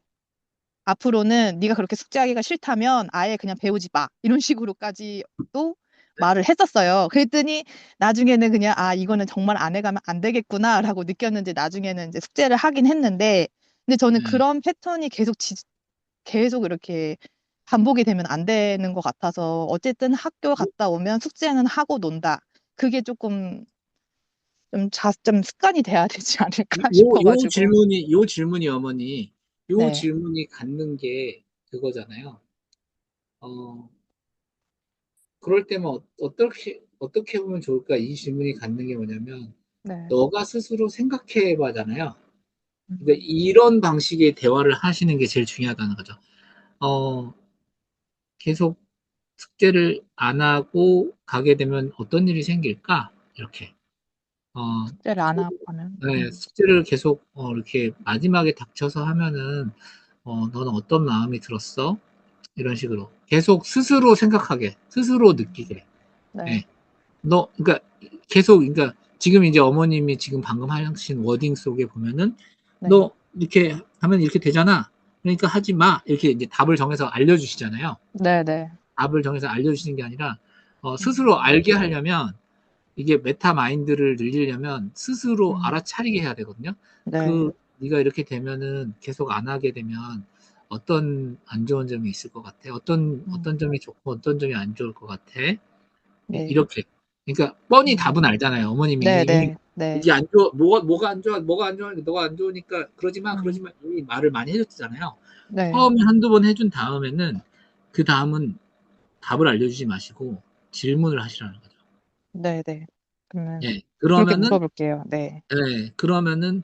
앞으로는 네가 그렇게 숙제하기가 싫다면 아예 그냥 배우지 마. 이런 식으로까지도 말을 했었어요. 그랬더니 나중에는 그냥 이거는 정말 안 해가면 안 되겠구나라고 느꼈는지 나중에는 이제 숙제를 하긴 했는데 근데 저는 네. 그런 패턴이 계속 이렇게 반복이 되면 안 되는 것 같아서 어쨌든 학교 갔다 오면 숙제는 하고 논다. 그게 조금 좀 습관이 돼야 되지 않을까 싶어가지고. 요 질문이 어머니, 요 네, 질문이 갖는 게 그거잖아요. 어, 그럴 때면 어떻게 보면 좋을까? 이 질문이 갖는 게 뭐냐면, 네. 너가 스스로 생각해 봐잖아요. 그러니까 음, 이런 방식의 대화를 하시는 게 제일 중요하다는 거죠. 어, 계속 숙제를 안 하고 가게 되면 어떤 일이 생길까? 이렇게. 어, 숙제를 안 하고 하면. 네, 숙제를 계속 이렇게 마지막에 닥쳐서 하면은 너는 어떤 마음이 들었어? 이런 식으로 계속 스스로 생각하게, 스스로 느끼게. 네, 예. 그러니까 계속, 그러니까 지금 이제 어머님이 지금 방금 하신 워딩 속에 보면은 네, 너 이렇게 하면 이렇게 되잖아. 그러니까 하지 마. 이렇게 이제 답을 정해서 알려주시잖아요. 네, 네. 답을 정해서 알려주시는 게 아니라 스스로 음, 알게 하려면 이게 메타 마인드를 늘리려면 스스로 음, 알아차리게 해야 되거든요. 네, 네가 이렇게 되면은 계속 안 하게 되면 어떤 안 좋은 점이 있을 것 같아? 어떤 음, 점이 좋고 어떤 점이 안 좋을 것 같아? 네, 이렇게. 그러니까 뻔히 음, 답은 알잖아요. 어머님이 네, 이미 네, 네, 이게 안 좋아, 뭐가 안 좋아, 뭐가 안 좋아, 너가 안 좋으니까 그러지 마, 이미 말을 많이 해줬잖아요. 네, 처음에 한두 번 해준 다음에는 그 다음은 답을 알려주지 마시고 질문을 하시라는 거죠. 네, 네. 그러면 예, 그렇게 그러면은 물어볼게요. 네, 네, 그러면은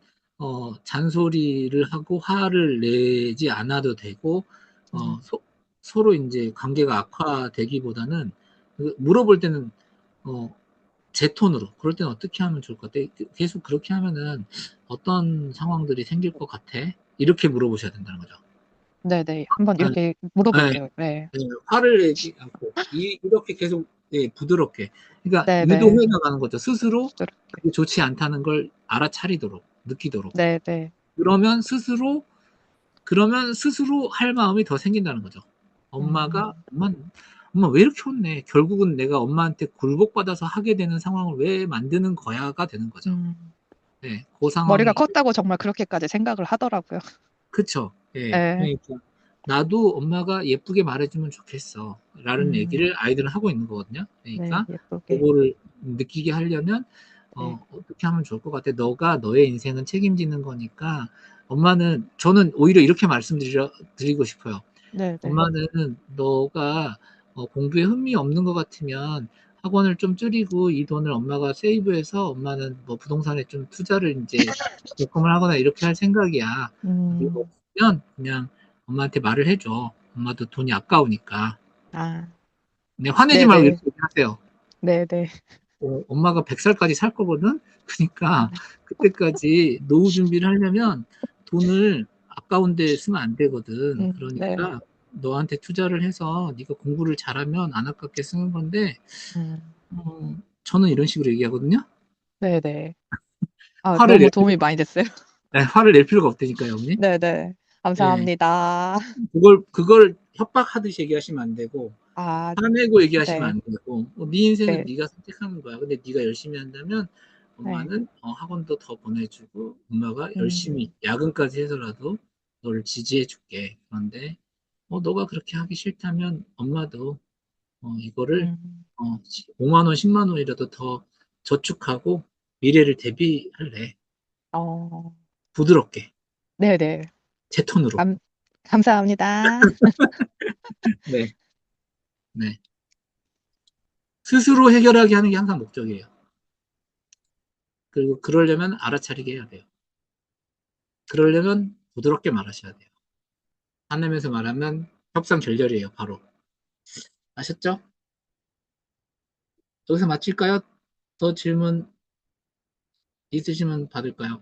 잔소리를 하고 화를 내지 않아도 되고 음, 서로 이제 관계가 악화되기보다는 물어볼 때는 어, 제 톤으로 그럴 때는 어떻게 하면 좋을 것 같아? 계속 그렇게 하면은 어떤 상황들이 생길 것 같아? 이렇게 물어보셔야 된다는 거죠. 네, 네. 한번 아, 이렇게 네, 물어볼게요. 네, 네, 화를 내지 않고 이렇게 계속 예, 부드럽게 그러니까 네, 네. 유도해 나가는 거죠. 스스로 부드럽게. 그게 좋지 않다는 걸 알아차리도록 느끼도록. 네, 네. 그러면 스스로 할 마음이 더 생긴다는 거죠. 엄마, 음, 엄마 왜 이렇게 혼내? 결국은 내가 엄마한테 굴복받아서 하게 되는 상황을 왜 만드는 거야가 되는 거죠. 음. 네, 그 머리가 상황이 컸다고 정말 그렇게까지 생각을 하더라고요. 그쵸. 예. 예. 그러니까 나도 엄마가 예쁘게 말해주면 좋겠어. 라는 얘기를 아이들은 하고 있는 거거든요. 네, 그러니까 예쁘게. 그거를 느끼게 하려면 네, 어떻게 하면 좋을 것 같아. 너가 너의 인생은 책임지는 거니까 저는 오히려 이렇게 드리고 싶어요. 네, 네. 엄마는 너가 공부에 흥미 없는 것 같으면 학원을 좀 줄이고 이 돈을 엄마가 세이브해서 엄마는 뭐 부동산에 좀 투자를 이제 적금을 하거나 이렇게 할 생각이야. 그리고 음, 없으면 그냥 엄마한테 말을 해줘. 엄마도 돈이 아까우니까. 아, 근데 화내지 네, 말고 네, 이렇게 얘기하세요. 네, 네. 엄마가 100살까지 살 거거든? 그러니까 그때까지 노후 준비를 하려면 돈을 아까운 데 쓰면 안 되거든. 네. 그러니까 너한테 투자를 해서 네가 공부를 잘하면 안 아깝게 쓰는 건데 음, 저는 이런 식으로 얘기하거든요. 네, 네. 아, 화를 너무 낼 도움이 필요가, 많이 됐어요. 네, 화를 낼 필요가 없다니까요, 어머니. 네, 네. 예, 감사합니다. 그걸 협박하듯이 얘기하시면 안 되고 아, 화내고 얘기하시면 네, 안 되고 네 인생은 네, 네가 선택하는 거야. 근데 네가 열심히 한다면 네. 엄마는 학원도 더 보내주고 엄마가 열심히 음, 야근까지 해서라도 너를 지지해 줄게. 그런데 너가 그렇게 하기 싫다면 엄마도 이거를 음, 5만 원, 10만 원이라도 더 저축하고 미래를 대비할래. 어, 부드럽게 네, 네. 제 톤으로. 감, 감사합니다. 네, 네. 스스로 해결하게 하는 게 항상 목적이에요. 그리고 그러려면 알아차리게 해야 돼요. 그러려면 부드럽게 말하셔야 돼요. 화내면서 말하면 협상 결렬이에요, 바로. 아셨죠? 여기서 마칠까요? 더 질문 있으시면 받을까요?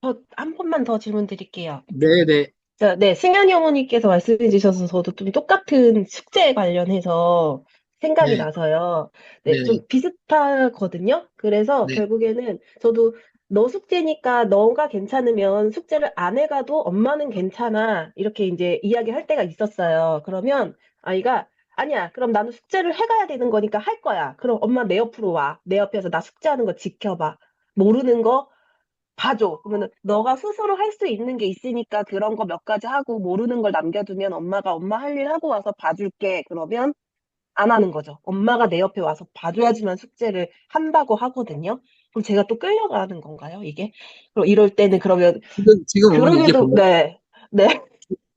저 한 번만 더 질문 드릴게요. 네네, 네, 승현이 어머니께서 말씀해 주셔서 저도 좀 똑같은 숙제에 관련해서 생각이 네, 나서요. 네, 네네, 좀 비슷하거든요. 그래서 네, 결국에는 저도 너 숙제니까 너가 괜찮으면 숙제를 안 해가도 엄마는 괜찮아. 이렇게 이제 이야기할 때가 있었어요. 그러면 아이가 아니야. 그럼 나는 숙제를 해가야 되는 거니까 할 거야. 그럼 엄마 내 옆으로 와. 내 옆에서 나 숙제하는 거 지켜봐. 모르는 거 봐줘. 그러면은 너가 스스로 할 수 있는 게 있으니까 그런 거 몇 가지 하고 모르는 걸 남겨두면 엄마가 엄마 할 일 하고 와서 봐줄게. 그러면 안 하는 거죠. 엄마가 내 옆에 와서 봐줘야지만 숙제를 한다고 하거든요. 그럼 제가 또 끌려가는 건가요, 이게? 그럼 이럴 때는 그러면 지금 어머니 이게 그러게도 뭐예요? 네, 네,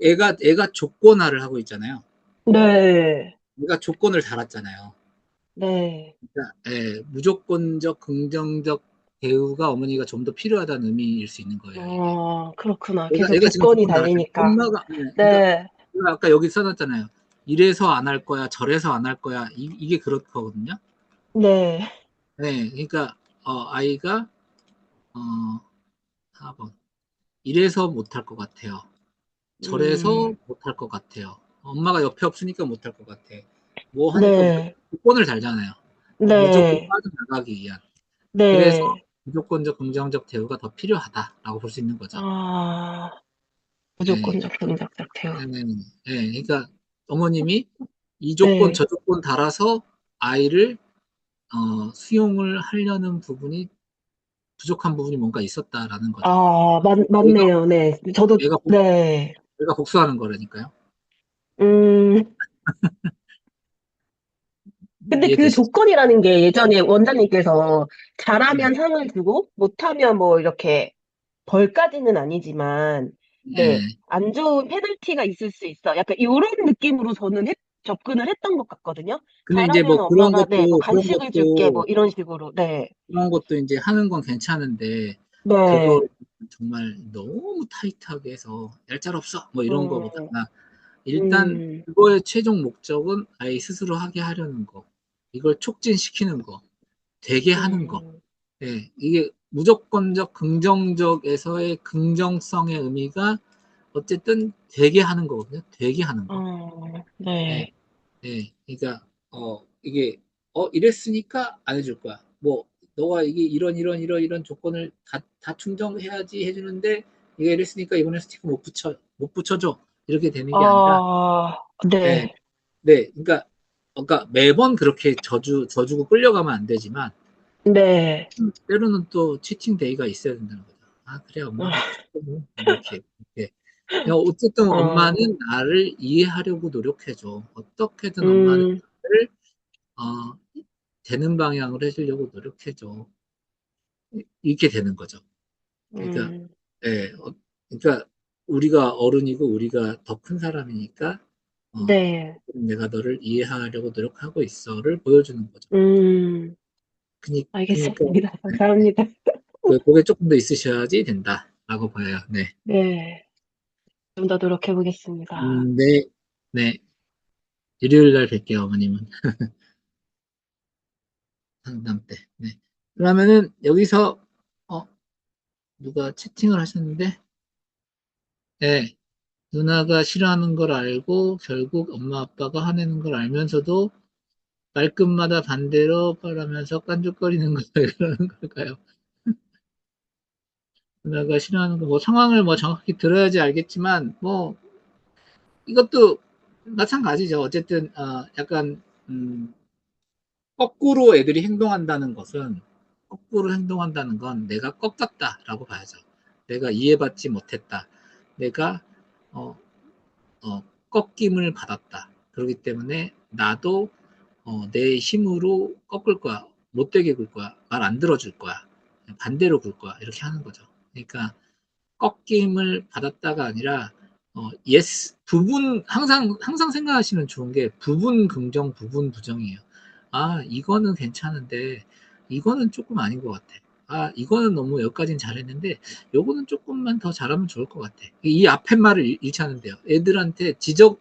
애가 조건화를 하고 있잖아요. 네, 애가 조건을 달았잖아요. 네. 그러니까, 무조건적, 긍정적 대우가 어머니가 좀 더 필요하다는 의미일 수 있는 거예요, 이게. 그렇구나. 계속 애가 지금 조건이 조건 달았잖아요. 달리니까. 그러니까, 네, 제가 아까 여기 써놨잖아요. 이래서 안 할 거야, 저래서 안 할 거야. 이게 그렇거든요. 네, 네, 그러니까, 아이가, 어, 4번. 이래서 못할 것 같아요. 저래서 음, 못할 것 같아요. 엄마가 옆에 없으니까 못할 것 같아. 뭐 하니까 네, 조건을 달잖아요. 무조건 네, 빠져나가기 위한. 그래서 네. 무조건적 긍정적 대우가 더 필요하다라고 볼 수 있는 거죠. 아. 예, 무조건적 긍정적 대우. 예, 그러니까 어머님이 이 조건 네. 저 조건 달아서 아이를 수용을 하려는 부분이 부족한 부분이 뭔가 있었다라는 거죠. 얘가 맞네요. 네. 저도, 얘가 복, 네. 얘가 복수하는 거라니까요. 음, 근데 그 이해되시죠? 조건이라는 게 예전에 원장님께서 네, 잘하면 상을 주고 못하면 뭐 이렇게 벌까지는 아니지만, 네. 네. 안 좋은 페널티가 있을 수 있어. 약간 이런 느낌으로 저는 접근을 했던 것 같거든요. 근데 이제 잘하면 뭐 그런 엄마가, 네, 뭐 것도 간식을 줄게, 뭐 이런 식으로. 네. 이제 하는 건 괜찮은데 그거 네. 정말 너무 타이트하게 해서 얄짤없어 뭐 이런 음, 거보다 일단 음, 그거의 최종 목적은 아이 스스로 하게 하려는 거, 이걸 촉진시키는 거, 되게 하는 거. 음, 예, 이게 무조건적 긍정적에서의 긍정성의 의미가 어쨌든 되게 하는 거거든요. 되게 하는 거. 예, 네. 그러니까 이게 이랬으니까 안 해줄 거야. 뭐 너가 이게 이런 조건을 다 충족해야지 해주는데 이게 이랬으니까 이번에 스티커 못 붙여줘 이렇게 되는 게 아니라 아, 예, 네. 네, 그러니까 매번 그렇게 져주고 끌려가면 안 되지만, 네. 때로는 또 치팅 데이가 있어야 된다는 거죠. 아, 그래, 아, 엄마가 뭐 이렇게. 그냥 어쨌든 엄마는 어, 나를 이해하려고 노력해줘. 어떻게든 엄마는 음, 나를, 어, 되는 방향으로 해주려고 노력해줘. 이렇게 되는 거죠. 그러니까, 음, 예, 그러니까 우리가 어른이고 우리가 더 큰 사람이니까, 어, 네. 내가 너를 이해하려고 노력하고 있어를 보여주는 거죠. 음, 그러니까 알겠습니다. 감사합니다. 그 그게 조금 더 있으셔야지 된다라고 봐요. 네. 네. 좀 더 노력해 보겠습니다. 네, 네. 일요일 날 뵐게요, 어머님은. 상담 때. 네. 그러면은 여기서 어, 누가 채팅을 하셨는데, 네. 누나가 싫어하는 걸 알고 결국 엄마 아빠가 화내는 걸 알면서도 말끝마다 반대로 말하면서 깐죽거리는 걸 왜 그러는 걸까요? 누나가 싫어하는 거 뭐 상황을 뭐 정확히 들어야지 알겠지만 뭐 이것도 마찬가지죠. 어쨌든 약간 거꾸로 애들이 행동한다는 것은 거꾸로 행동한다는 건 내가 꺾였다라고 봐야죠. 내가 이해받지 못했다. 내가 어, 꺾임을 받았다. 그렇기 때문에 나도 내 힘으로 꺾을 거야. 못되게 굴 거야. 말 안 들어줄 거야. 반대로 굴 거야. 이렇게 하는 거죠. 그러니까 꺾임을 받았다가 아니라 yes 부분 항상 생각하시면 좋은 게 부분 긍정 부분 부정이에요. 아 이거는 괜찮은데 이거는 조금 아닌 것 같아. 아 이거는 너무 여기까지는 잘했는데 요거는 조금만 더 잘하면 좋을 것 같아. 이 앞에 말을 잃지 않은데요. 애들한테 지적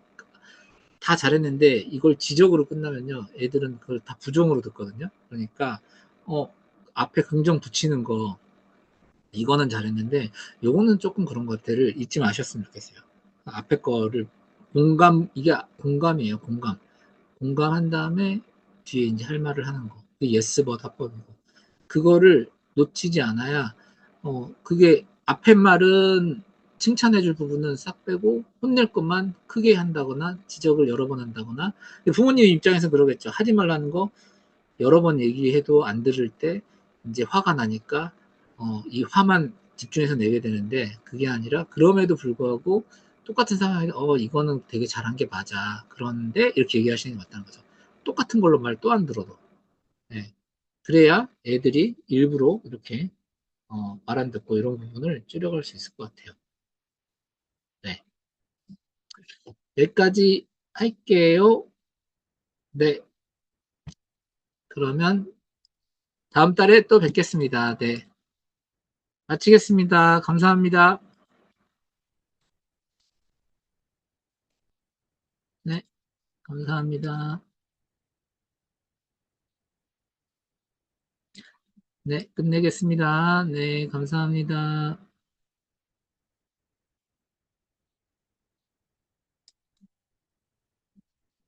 다 잘했는데 이걸 지적으로 끝나면요 애들은 그걸 다 부정으로 듣거든요. 그러니까 어 앞에 긍정 붙이는 거 이거는 잘했는데 요거는 조금 그런 것들을 잊지 마셨으면 좋겠어요. 앞에 거를 이게 공감이에요. 공감한 다음에 뒤에 이제 할 말을 하는 거. 그 yes but 합법이고. 그거를 놓치지 않아야 그게 앞에 말은 칭찬해 줄 부분은 싹 빼고 혼낼 것만 크게 한다거나 지적을 여러 번 한다거나 부모님 입장에서 그러겠죠. 하지 말라는 거 여러 번 얘기해도 안 들을 때 이제 화가 나니까 이 화만 집중해서 내게 되는데 그게 아니라 그럼에도 불구하고 똑같은 상황에 이거는 되게 잘한 게 맞아. 그런데 이렇게 얘기하시는 게 맞다는 거죠. 똑같은 걸로 말 또 안 들어도. 네. 그래야 애들이 일부러 이렇게 말 안 듣고 이런 부분을 줄여갈 수 있을 것 같아요. 네. 여기까지 할게요. 네. 그러면 다음 달에 또 뵙겠습니다. 네. 마치겠습니다. 감사합니다. 네. 감사합니다. 네. 끝내겠습니다. 네. 감사합니다.